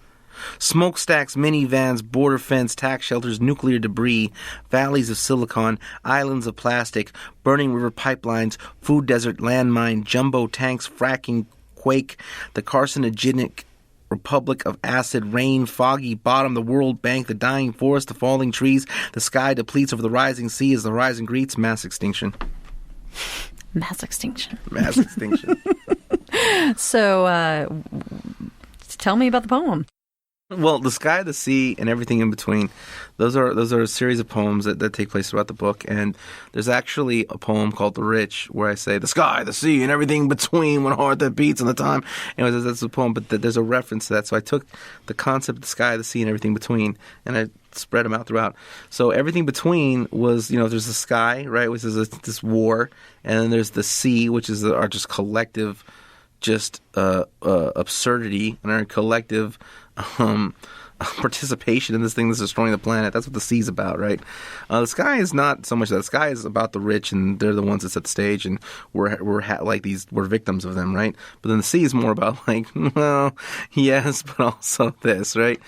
Smokestacks, minivans, border fence, tax shelters, nuclear debris, valleys of silicon, islands of plastic, burning river pipelines, food desert, landmine, jumbo tanks, fracking, quake, the carcinogenic republic of acid, rain, foggy bottom, the World Bank, the dying forest, the falling trees, the sky depletes over the rising sea as the horizon greets mass extinction. Mass extinction. Mass extinction. So, tell me about the poem. Well, the sky, the sea, and everything in between, those are a series of poems that take place throughout the book. And there's actually a poem called The Rich where I say the sky, the sea, and everything between, one heart that beats and the time. Anyways, that's the poem, but there's a reference to that. So I took the concept of the sky, the sea, and everything between, and I spread them out throughout. So everything between was, there's the sky, right, which is this war, and then there's the sea, which is our just collective absurdity and our collective participation in this thing that's destroying the planet. That's what the sea's about, right? The sky is not so much that. The sky is about the rich, and they're the ones that set the stage, and we're victims of them, right? But then the sea is more about well, yes, but also this, right?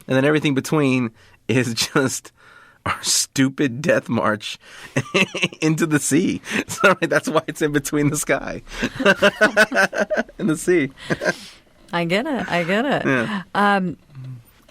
And then everything between is just our stupid death march into the sea. So that's why it's in between the sky and the sea. I get it. Yeah.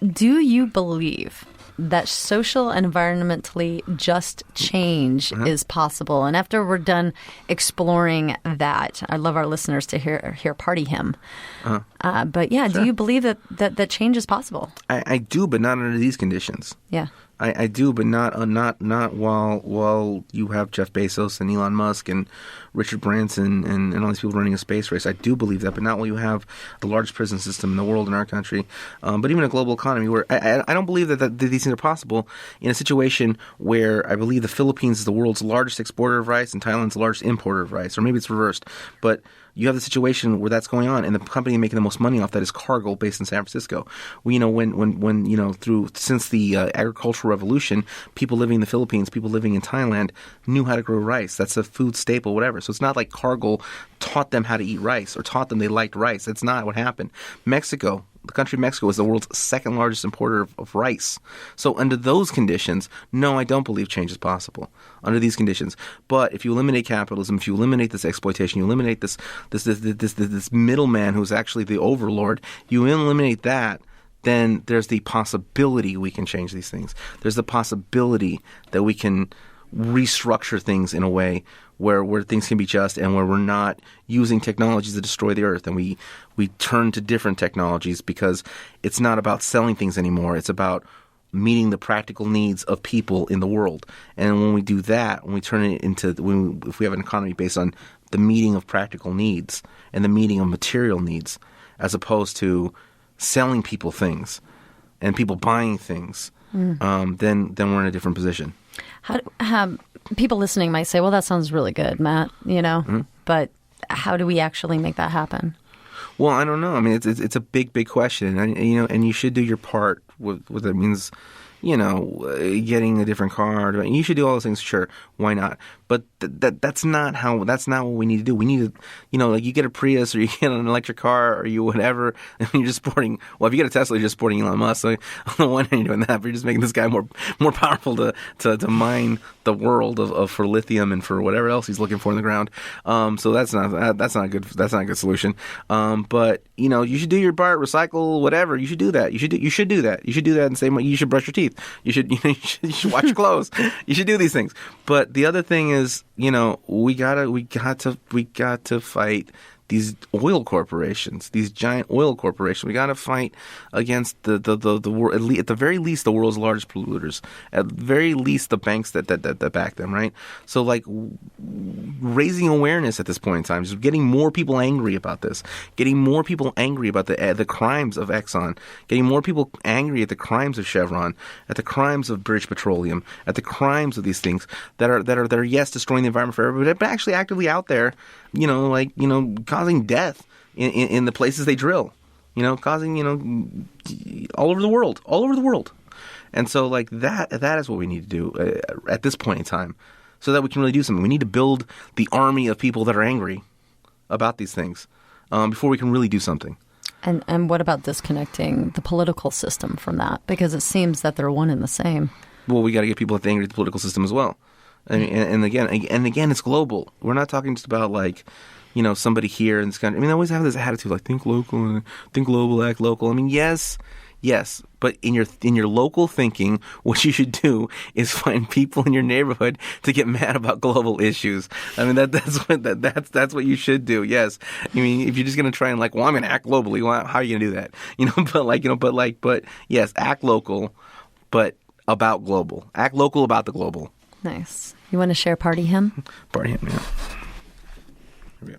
Do you believe that social and environmentally just change is possible? And after we're done exploring that, I'd love our listeners to hear Party Hymn. But yeah, sure. Do you believe that change is possible? I do, but not under these conditions. Yeah. I do, but not while you have Jeff Bezos and Elon Musk and Richard Branson and all these people running a space race. I do believe that, but not while you have the largest prison system in the world in our country, but even a global economy where I don't believe that these things are possible in a situation where I believe the Philippines is the world's largest exporter of rice and Thailand's the largest importer of rice, or maybe it's reversed, but you have the situation where that's going on, and the company making the most money off that is Cargill, based in San Francisco. When since the agricultural revolution, people living in the Philippines, people living in Thailand knew how to grow rice. That's a food staple, whatever. So it's not like Cargill taught them how to eat rice or taught them they liked rice. That's not what happened. Mexico. The country of Mexico is the world's second largest importer of rice. So under those conditions, no, I don't believe change is possible under these conditions. But if you eliminate capitalism, if you eliminate this exploitation, you eliminate this middleman who's actually the overlord, you eliminate that, then there's the possibility we can change these things. There's the possibility that we can restructure things in a way where things can be just and where we're not using technologies to destroy the earth, and we turn to different technologies because it's not about selling things anymore. It's about meeting the practical needs of people in the world. And when we do that, when we turn it into if we have an economy based on the meeting of practical needs and the meeting of material needs, as opposed to selling people things and people buying things, then we're in a different position. People listening might say, well, that sounds really good, Matt, but how do we actually make that happen? Well, I don't know. I mean, it's a big question, and you should do your part with what that means. Getting a different car. You should do all those things. Sure, why not? But that's not what we need to do. We need to, like you get a Prius or you get an electric car or you whatever, and you're just sporting. Well, if you get a Tesla, you're just sporting Elon Musk. So on the one hand, you're doing that, but you're just making this guy more powerful to mine the world for lithium and for whatever else he's looking for in the ground. So that's not a good solution. But you should do your part, recycle, whatever. You should do that. You should do that. You should do that and say you should brush your teeth. You should wash your clothes. You should do these things. But the other thing is, we got to fight oil corporations, these giant oil corporations. We got to fight against the world, at the very least, the world's largest polluters. At the very least, the banks that back them, right? So, like, raising awareness at this point in time, just getting more people angry about this, getting more people angry about the crimes of Exxon, getting more people angry at the crimes of Chevron, at the crimes of British Petroleum, at the crimes of these things that are yes, destroying the environment for everybody, but actually actively out there, causing death in the places they drill, causing, all over the world. And so, like, that is what we need to do at this point in time so that we can really do something. We need to build the army of people that are angry about these things before we can really do something. And what about disconnecting the political system from that? Because it seems that they're one and the same. Well, we got to get people angry at the political system as well. And again, it's global. We're not talking just about, like, somebody here in this country. I mean, I always have this attitude, like, think local, think global, act local. I mean, yes, but in your local thinking, what you should do is find people in your neighborhood to get mad about global issues. I mean, that's what you should do. Yes, I mean, if you're just gonna try and, like, well, I'm gonna act globally, well, how are you gonna do that? But yes, act local, but about global. Act local about the global. Nice. You want to share Party Hymn? Party Hymn, yeah. Here we go.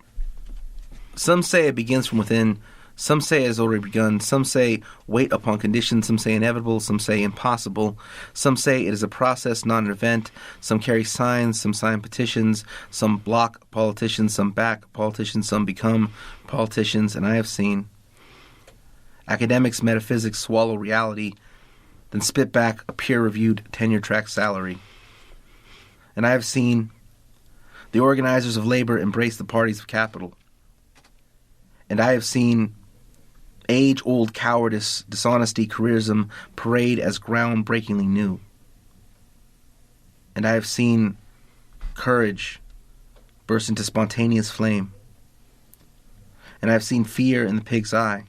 Some say it begins from within. Some say it has already begun. Some say wait upon conditions. Some say inevitable. Some say impossible. Some say it is a process, not an event. Some carry signs. Some sign petitions. Some block politicians. Some back politicians. Some become politicians. And I have seen academics, metaphysics swallow reality, then spit back a peer-reviewed tenure-track salary. And I have seen the organizers of labor embrace the parties of capital. And I have seen age-old cowardice, dishonesty, careerism parade as groundbreakingly new. And I have seen courage burst into spontaneous flame. And I have seen fear in the pig's eye.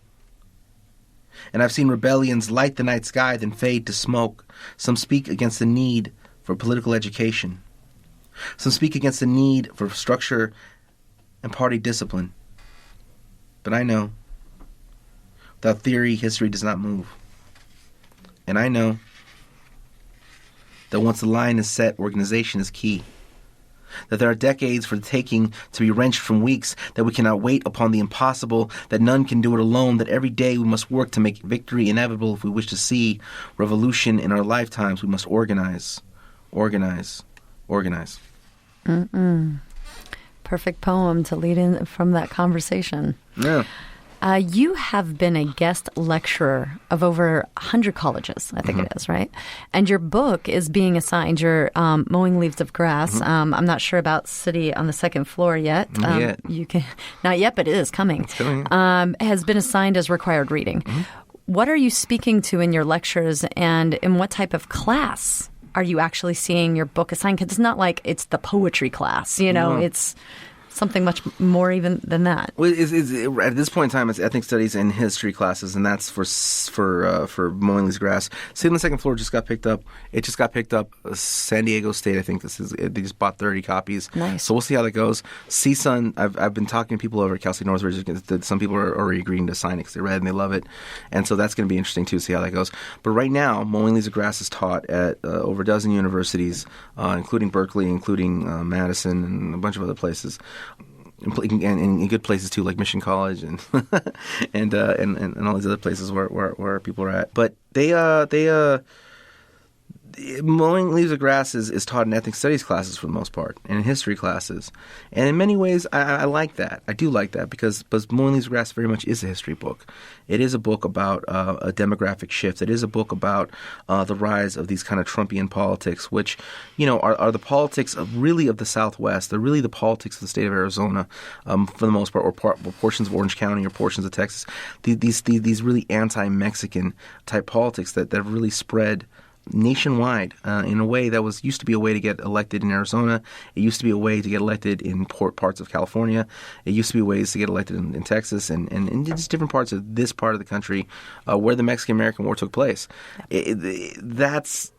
And I've seen rebellions light the night sky, then fade to smoke. Some speak against the need for political education. Some speak against the need for structure and party discipline. But I know, without theory, history does not move. And I know that once the line is set, organization is key. That there are decades for the taking to be wrenched from weeks, that we cannot wait upon the impossible, that none can do it alone, that every day we must work to make victory inevitable. If we wish to see revolution in our lifetimes, we must organize, organize, organize. Perfect poem to lead in from that conversation. Yeah. You have been a guest lecturer of over 100 colleges, I think it is, right? And your book is being assigned, your Mowing Leaves of Grass. I'm not sure about City on the Second Floor yet. Not yet. Not yet, but it is coming. It's coming. Has been assigned as required reading. What are you speaking to in your lectures, and in what type of class are you actually seeing your book assigned? Because it's not like it's the poetry class, it's something much more even than that. Well, at this point in time, it's ethnic studies and history classes, and that's for Mowing Leaves of Grass. City on the Second Floor just got picked up. It just got picked up. San Diego State, I think they just bought 30 copies. Nice. So we'll see how that goes. CSUN, I've been talking to people over at Cal State Northridge. Some people are already agreeing to sign it because they read and they love it, and so that's going to be interesting too. See how that goes. But right now, Mowing Leaves of Grass is taught at over a dozen universities, including Berkeley, including Madison, and a bunch of other places. And in good places too, like Mission College and and all these other places where people are at. But Mowing Leaves of Grass is taught in ethnic studies classes for the most part, and in history classes. And in many ways, I like that. I do like that because Mowing Leaves of Grass very much is a history book. It is a book about a demographic shift. It is a book about the rise of these kind of Trumpian politics, which, are the politics of the Southwest. They're really the politics of the state of Arizona, for the most part, or portions of Orange County or portions of Texas. These really anti-Mexican type politics that really spread nationwide in a way that used to be a way to get elected in Arizona. It used to be a way to get elected in parts of California. It used to be ways to get elected in Texas and in just different parts of this part of the country where the Mexican-American War took place. That's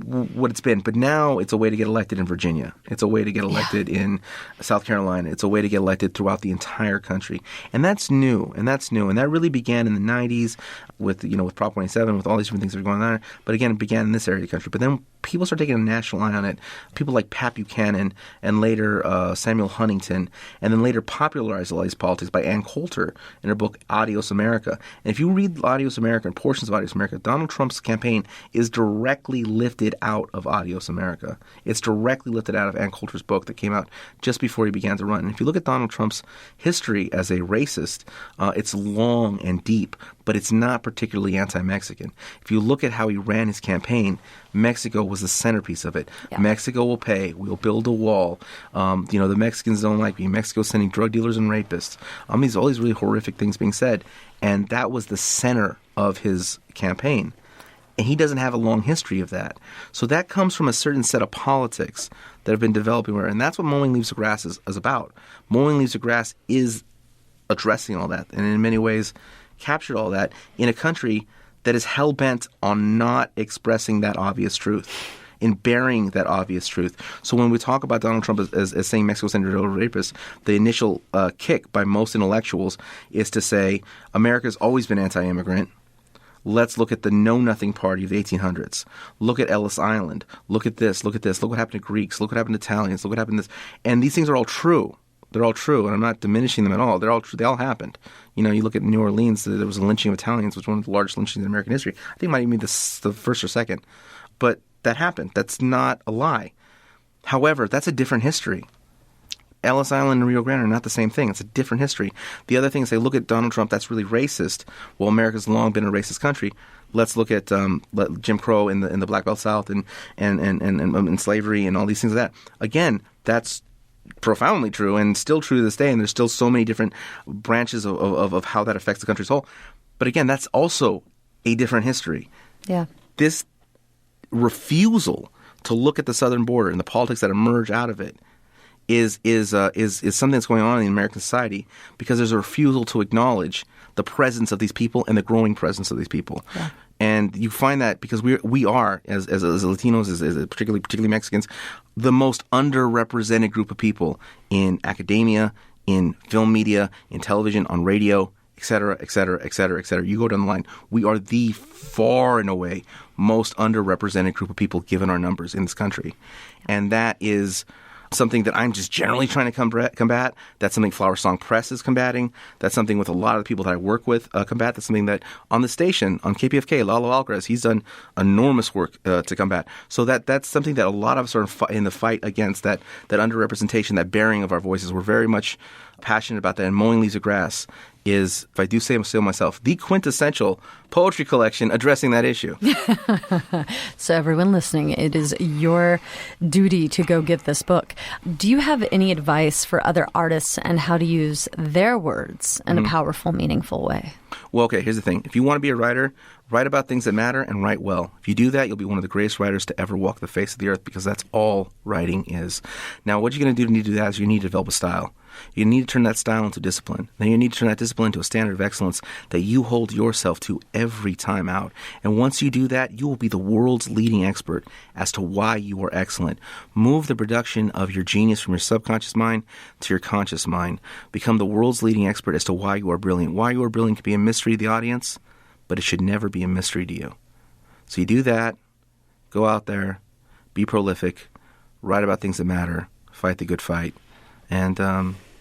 what it's been. But now it's a way to get elected in Virginia. It's a way to get elected in South Carolina. It's a way to get elected throughout the entire country. And that's new. And that really began in the 90s with Prop 27, with all these different things that were going on. But again, it began in this area of the country. But then people started taking a national eye on it. People like Pat Buchanan and later Samuel Huntington, and then later popularized all these politics by Ann Coulter in her book Adios America. And if you read Adios America and portions of Adios America, Donald Trump's campaign is directly lifted out of Adios America. It's directly lifted out of Ann Coulter's book that came out just before he began to run. And if you look at Donald Trump's history as a racist, it's long and deep, but it's not particularly anti-Mexican. If you look at how he ran his campaign, Mexico was the centerpiece of it. Yeah. Mexico will pay. We'll build a wall. The Mexicans don't like me. Mexico's sending drug dealers and rapists. All these really horrific things being said. And that was the center of his campaign. And he doesn't have a long history of that. So that comes from a certain set of politics that have been developing. And that's what Mowing Leaves the Grass is about. Mowing Leaves the Grass is addressing all that, and in many ways captured all that in a country that is hell-bent on not expressing that obvious truth, in bearing that obvious truth. So when we talk about Donald Trump as saying Mexico sending drug rapists, the initial kick by most intellectuals is to say America's always been anti-immigrant. Let's look at the Know-Nothing Party of the 1800s. Look at Ellis Island. Look at this. Look at this. Look what happened to Greeks. Look what happened to Italians. Look what happened to this. And these things are all true. They're all true, and I'm not diminishing them at all. They're all true. They all happened. You look at New Orleans, there was a lynching of Italians, which was one of the largest lynchings in American history. I think it might even be the first or second. But that happened. That's not a lie. However, that's a different history. Ellis Island and Rio Grande are not the same thing. It's a different history. The other thing is they look at Donald Trump, that's really racist. Well, America's long been a racist country. Let's look at Jim Crow in the Black Belt South and slavery and all these things like that. Again, that's profoundly true and still true to this day, and there's still so many different branches of how that affects the country as a whole. But again, that's also a different history. Yeah. This refusal to look at the southern border and the politics that emerge out of it is something that's going on in American society because there's a refusal to acknowledge the presence of these people and the growing presence of these people. Yeah. And you find that because we are as Latinos, as particularly Mexicans, the most underrepresented group of people in academia, in film media, in television, on radio, et cetera, et cetera, et cetera, et cetera. You go down the line. We are the far and away most underrepresented group of people given our numbers in this country. And that is something that I'm just generally trying to combat. That's something Flower Song Press is combating. That's something with a lot of the people that I work with combat. That's something that on the station, on KPFK, Lalo Alvarez, he's done enormous work to combat. So that's something that a lot of us are in the fight against, that underrepresentation, that bearing of our voices. We're very much passionate about that. And Mowing Leaves of Grass is, if I do say so myself, the quintessential poetry collection addressing that issue. So everyone listening, it is your duty to go get this book. Do you have any advice for other artists and how to use their words in a powerful, meaningful way? Well, okay, here's the thing. If you want to be a writer, write about things that matter and write well. If you do that, you'll be one of the greatest writers to ever walk the face of the earth, because that's all writing is. Now, what you're going to do to need to do that is you need to develop a style. You need to turn that style into discipline. Then you need to turn that discipline into a standard of excellence that you hold yourself to every time out. And once you do that, you will be the world's leading expert as to why you are excellent. Move the production of your genius from your subconscious mind to your conscious mind. Become the world's leading expert as to why you are brilliant. Why you are brilliant can be a mystery to the audience, but it should never be a mystery to you. So you do that, go out there, be prolific, write about things that matter, fight the good fight, and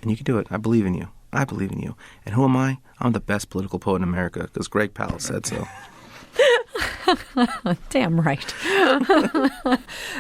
you can do it. I believe in you. I believe in you. And who am I? I'm the best political poet in America, because Greg Powell said so. Damn right.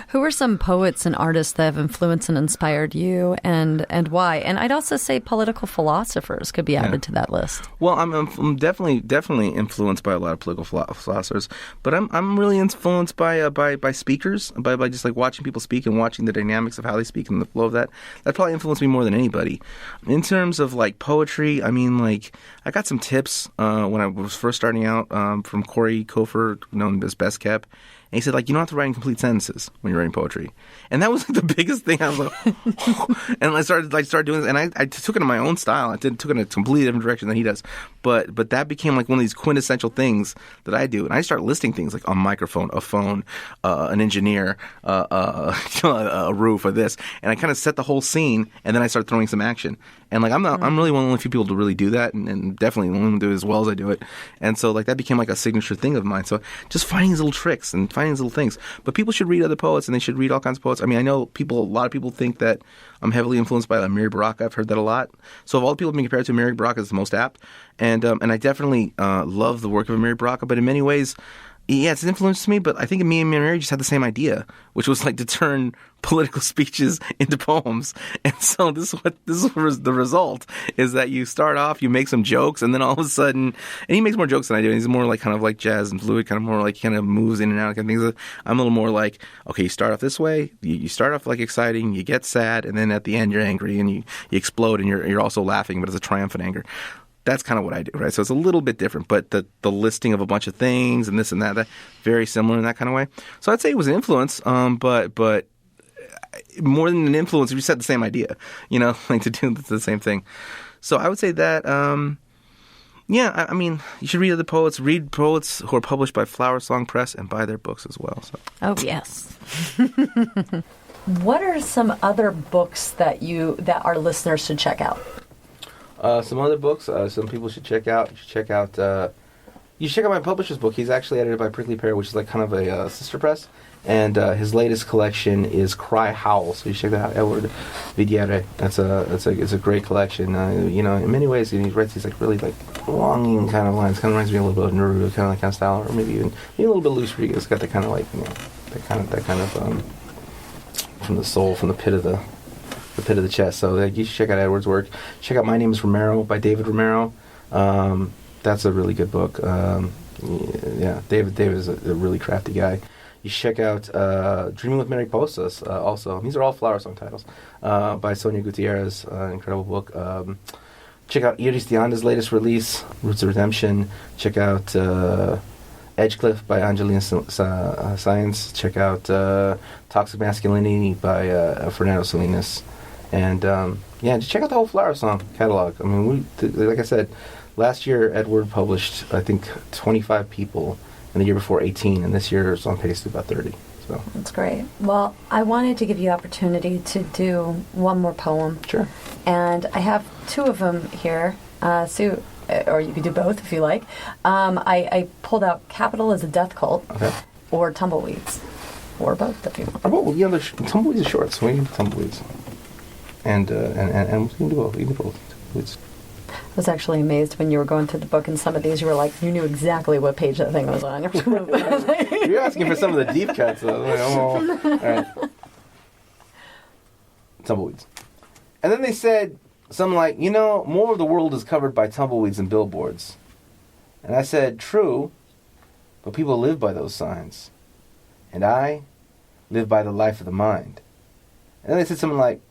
Who are some poets and artists that have influenced and inspired you, and why? And I'd also say political philosophers could be added to that list. Well, I'm definitely influenced by a lot of political philosophers, but I'm really influenced by speakers, by just like watching people speak and watching the dynamics of how they speak and the flow of that. That probably influenced me more than anybody. In terms of like poetry, I mean, like I got some tips when I was first starting out from Corey Kofer, known as Best Kept, And he said, like, you don't have to write in complete sentences when you're writing poetry. And that was like the biggest thing. I was like, and I started doing this, and I took it in my own style. I took it in a completely different direction than he does. But that became like one of these quintessential things that I do. And I start listing things like a microphone, a phone, an engineer, a roof, or this. And I kind of set the whole scene, and then I start throwing some action. And like I'm really one of the only few people to really do that, and definitely one of them do it as well as I do it. And so like that became like a signature thing of mine. So just finding these little tricks and finding these little things. But people should read other poets, and they should read all kinds of poets. I mean, I know a lot of people think that I'm heavily influenced by Amiri Baraka. I've heard that a lot. So of all the people being compared to, Amiri Baraka is the most apt. And I definitely love the work of Amiri Baraka. But in many ways, yeah, it's influenced me, but I think me and Mary just had the same idea, which was like to turn political speeches into poems. And so this is the result is that you start off, you make some jokes, and then all of a sudden, and he makes more jokes than I do. He's more like kind of like jazz and fluid, kind of more like kind of moves in and out kind of things. I'm a little more like, okay, you start off this way, you start off like exciting, you get sad, and then at the end you're angry and you explode, and you're also laughing, but it's a triumphant anger. That's kind of what I do, right? So it's a little bit different, but the listing of a bunch of things and this and that very similar in that kind of way. So I'd say it was an influence, but more than an influence, we just had the same idea, like to do the same thing. So I would say that, yeah, I mean, you should read other poets. Read poets who are published by Flower Song Press and buy their books as well. So. Oh, yes. What are some other books that our listeners should check out? Some other books some people should check out. You should check out my publisher's book. He's actually edited by Prickly Pear, which is like kind of a sister press. And his latest collection is Cry Howl. So you should check that out. Edward Vidiere. It's a great collection. In many ways, he writes these like really like longing kind of lines. Kind of reminds me a little bit of Neruda kind of style, or maybe a little bit loose. It's got that kind of like that kind of from the soul, from the pit of the chest. So you should check out Edward's work. Check out My Name is Romero by David Romero. That's a really good book. David is a really crafty guy. You should check out Dreaming with Mariposas also. These are all flower song titles by Sonia Gutierrez. Incredible book. Check out Iris Deanda's latest release, Roots of Redemption. Check out Edgecliff by Angelina Science. Check out Toxic Masculinity by Fernando Salinas. And just check out the whole Flower Song catalog. I mean, like I said, last year Edward published, I think, 25 people, and the year before 18, and this year it's on pace to about 30. So that's great. Well, I wanted to give you the opportunity to do one more poem. Sure. And I have two of them here. So, or you could do both if you like. I pulled out Capital is a Death Cult, okay, or Tumbleweeds, or both if you want. Well, Tumbleweeds are short, so we can do Tumbleweeds. And we can do both. I was actually amazed when you were going through the book, and some of these you were like, you knew exactly what page that thing was on. You're asking for some of the deep cuts. All right. Tumbleweeds. And then they said something like, more of the world is covered by tumbleweeds and billboards. And I said, true, but people live by those signs. And I live by the life of the mind. And then they said something like,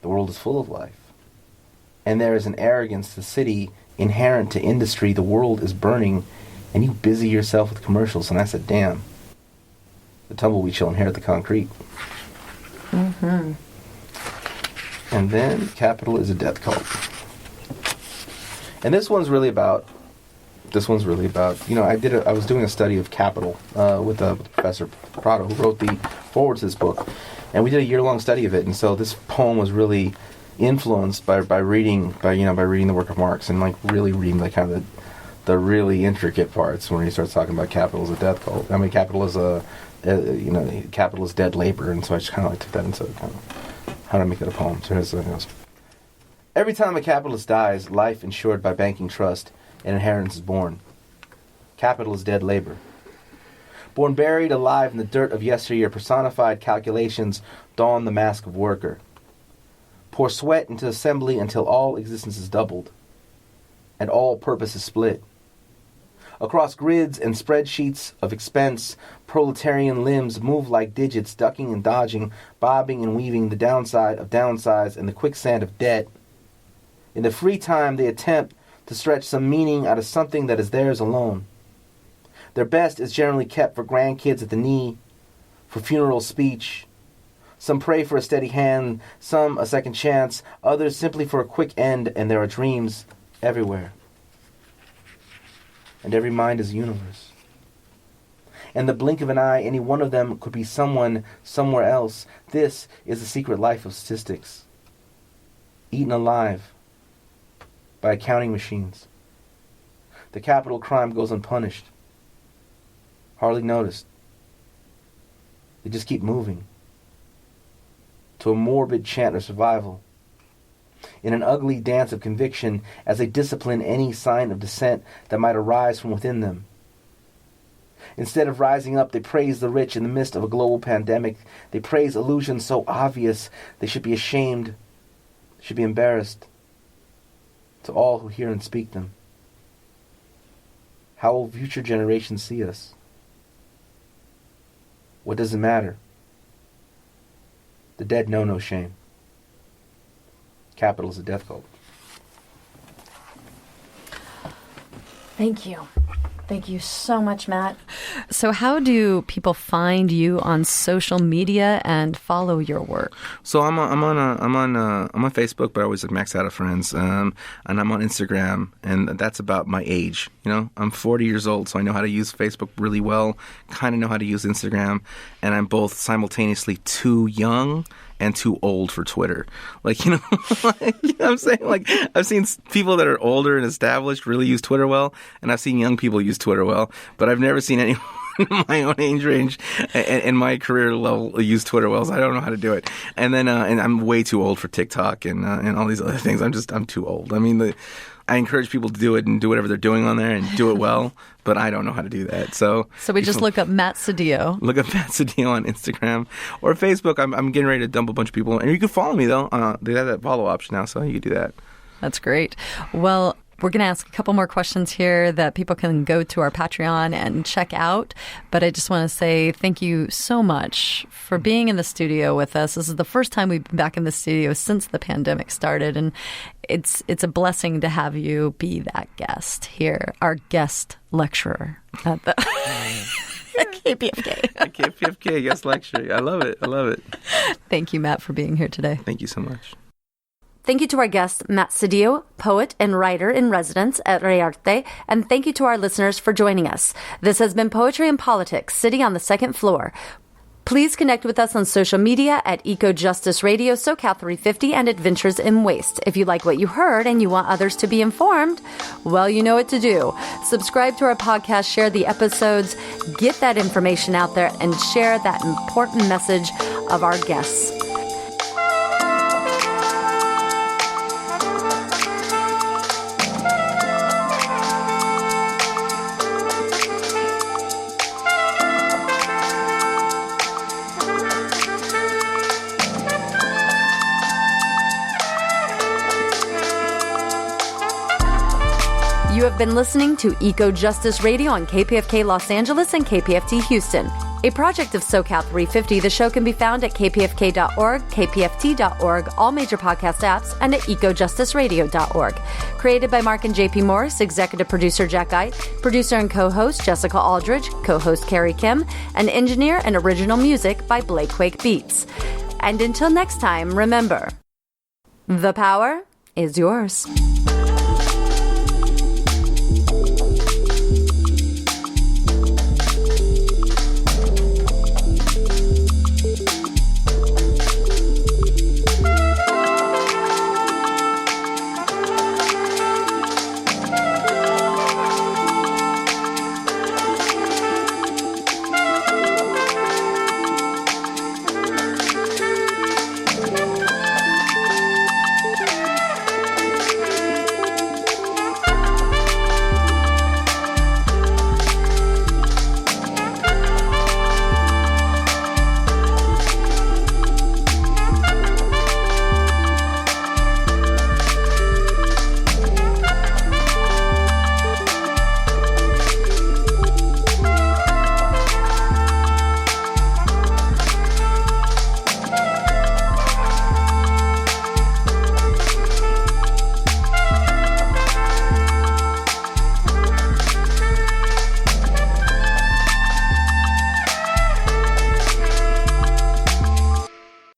the world is full of life. And there is an arrogance to the city inherent to industry. The world is burning, and you busy yourself with commercials. And I said, damn, the tumbleweed shall inherit the concrete. Mm-hmm. And then Capital is a Death Cult. And this one's really about, I was doing a study of Capital with Professor Prado, who wrote the forward to this book. And we did a year-long study of it. And so this poem was really influenced by reading the work of Marx, and like really reading like kind of the really intricate parts when he starts talking about capital as a death cult. I mean, capital is capital is dead labor, and so I just kind of like took that into kind of how to make it a poem. So here's something else. Every time a capitalist dies, life insured by banking trust and inheritance is born. Capital is dead labor. Born buried alive in the dirt of yesteryear, personified calculations don the mask of worker. Pour sweat into assembly until all existence is doubled, and all purpose is split. Across grids and spreadsheets of expense, proletarian limbs move like digits, ducking and dodging, bobbing and weaving the downside of downsides and the quicksand of debt. In the free time, they attempt to stretch some meaning out of something that is theirs alone. Their best is generally kept for grandkids at the knee, for funeral speech. Some pray for a steady hand, some a second chance, others simply for a quick end, and there are dreams everywhere. And every mind is a universe. In the blink of an eye, any one of them could be someone somewhere else. This is the secret life of statistics. Eaten alive by accounting machines. The capital crime goes unpunished. Hardly noticed. They just keep moving. To a morbid chant of survival. In an ugly dance of conviction as they discipline any sign of dissent that might arise from within them. Instead of rising up, they praise the rich in the midst of a global pandemic. They praise illusions so obvious they should be ashamed, should be embarrassed. To all who hear and speak them. How will future generations see us? What does it matter? The dead know no shame. Capital is a death cult. Thank you. Thank you so much, Matt. So how do people find you on social media and follow your work? So I'm on Facebook, but I always max out of friends. And I'm on Instagram, and that's about my age. You know, I'm 40 years old, so I know how to use Facebook really well. Kind of know how to use Instagram, and I'm both simultaneously too young and too old for Twitter. Like, you know, you know what I'm saying? Like, I've seen people that are older and established really use Twitter well, and I've seen young people use Twitter well, but I've never seen anyone in my own age range and my career level use Twitter well, so I don't know how to do it. And then, and I'm way too old for TikTok and all these other things. I'm too old. I mean, I encourage people to do it and do whatever they're doing on there and do it well, but I don't know how to do that. So we just look up Matt Sedillo. Look up Matt Sedillo on Instagram or Facebook. I'm getting ready to dump a bunch of people. And you can follow me, though. They have that follow option now, so you can do that. That's great. Well, we're going to ask a couple more questions here that people can go to our Patreon and check out. But I just want to say thank you so much for being in the studio with us. This is the first time we've been back in the studio since the pandemic started. And it's a blessing to have you be that guest here, our guest lecturer at the KPFK. KPFK guest lecturer. I love it. Thank you, Matt, for being here today. Thank you so much. Thank you to our guest, Matt Sedillo, poet and writer in residence at Laureate, and thank you to our listeners for joining us. This has been Poetry and Politics, sitting on the second floor. Please connect with us on social media at EcoJustice Radio, SoCal 350, and Adventures in Waste. If you like what you heard and you want others to be informed, well, you know what to do. Subscribe to our podcast, share the episodes, get that information out there, and share that important message of our guests. You have been listening to EcoJustice Radio on KPFK Los Angeles and KPFT Houston. A project of SoCal 350, the show can be found at kpfk.org, kpft.org, all major podcast apps, and at ecojusticeradio.org. Created by Mark and JP Morris, executive producer Jack Ite, producer and co-host Jessica Aldridge, co-host Carrie Kim, and engineer and original music by Blake Quake Beats. And until next time, remember, the power is yours.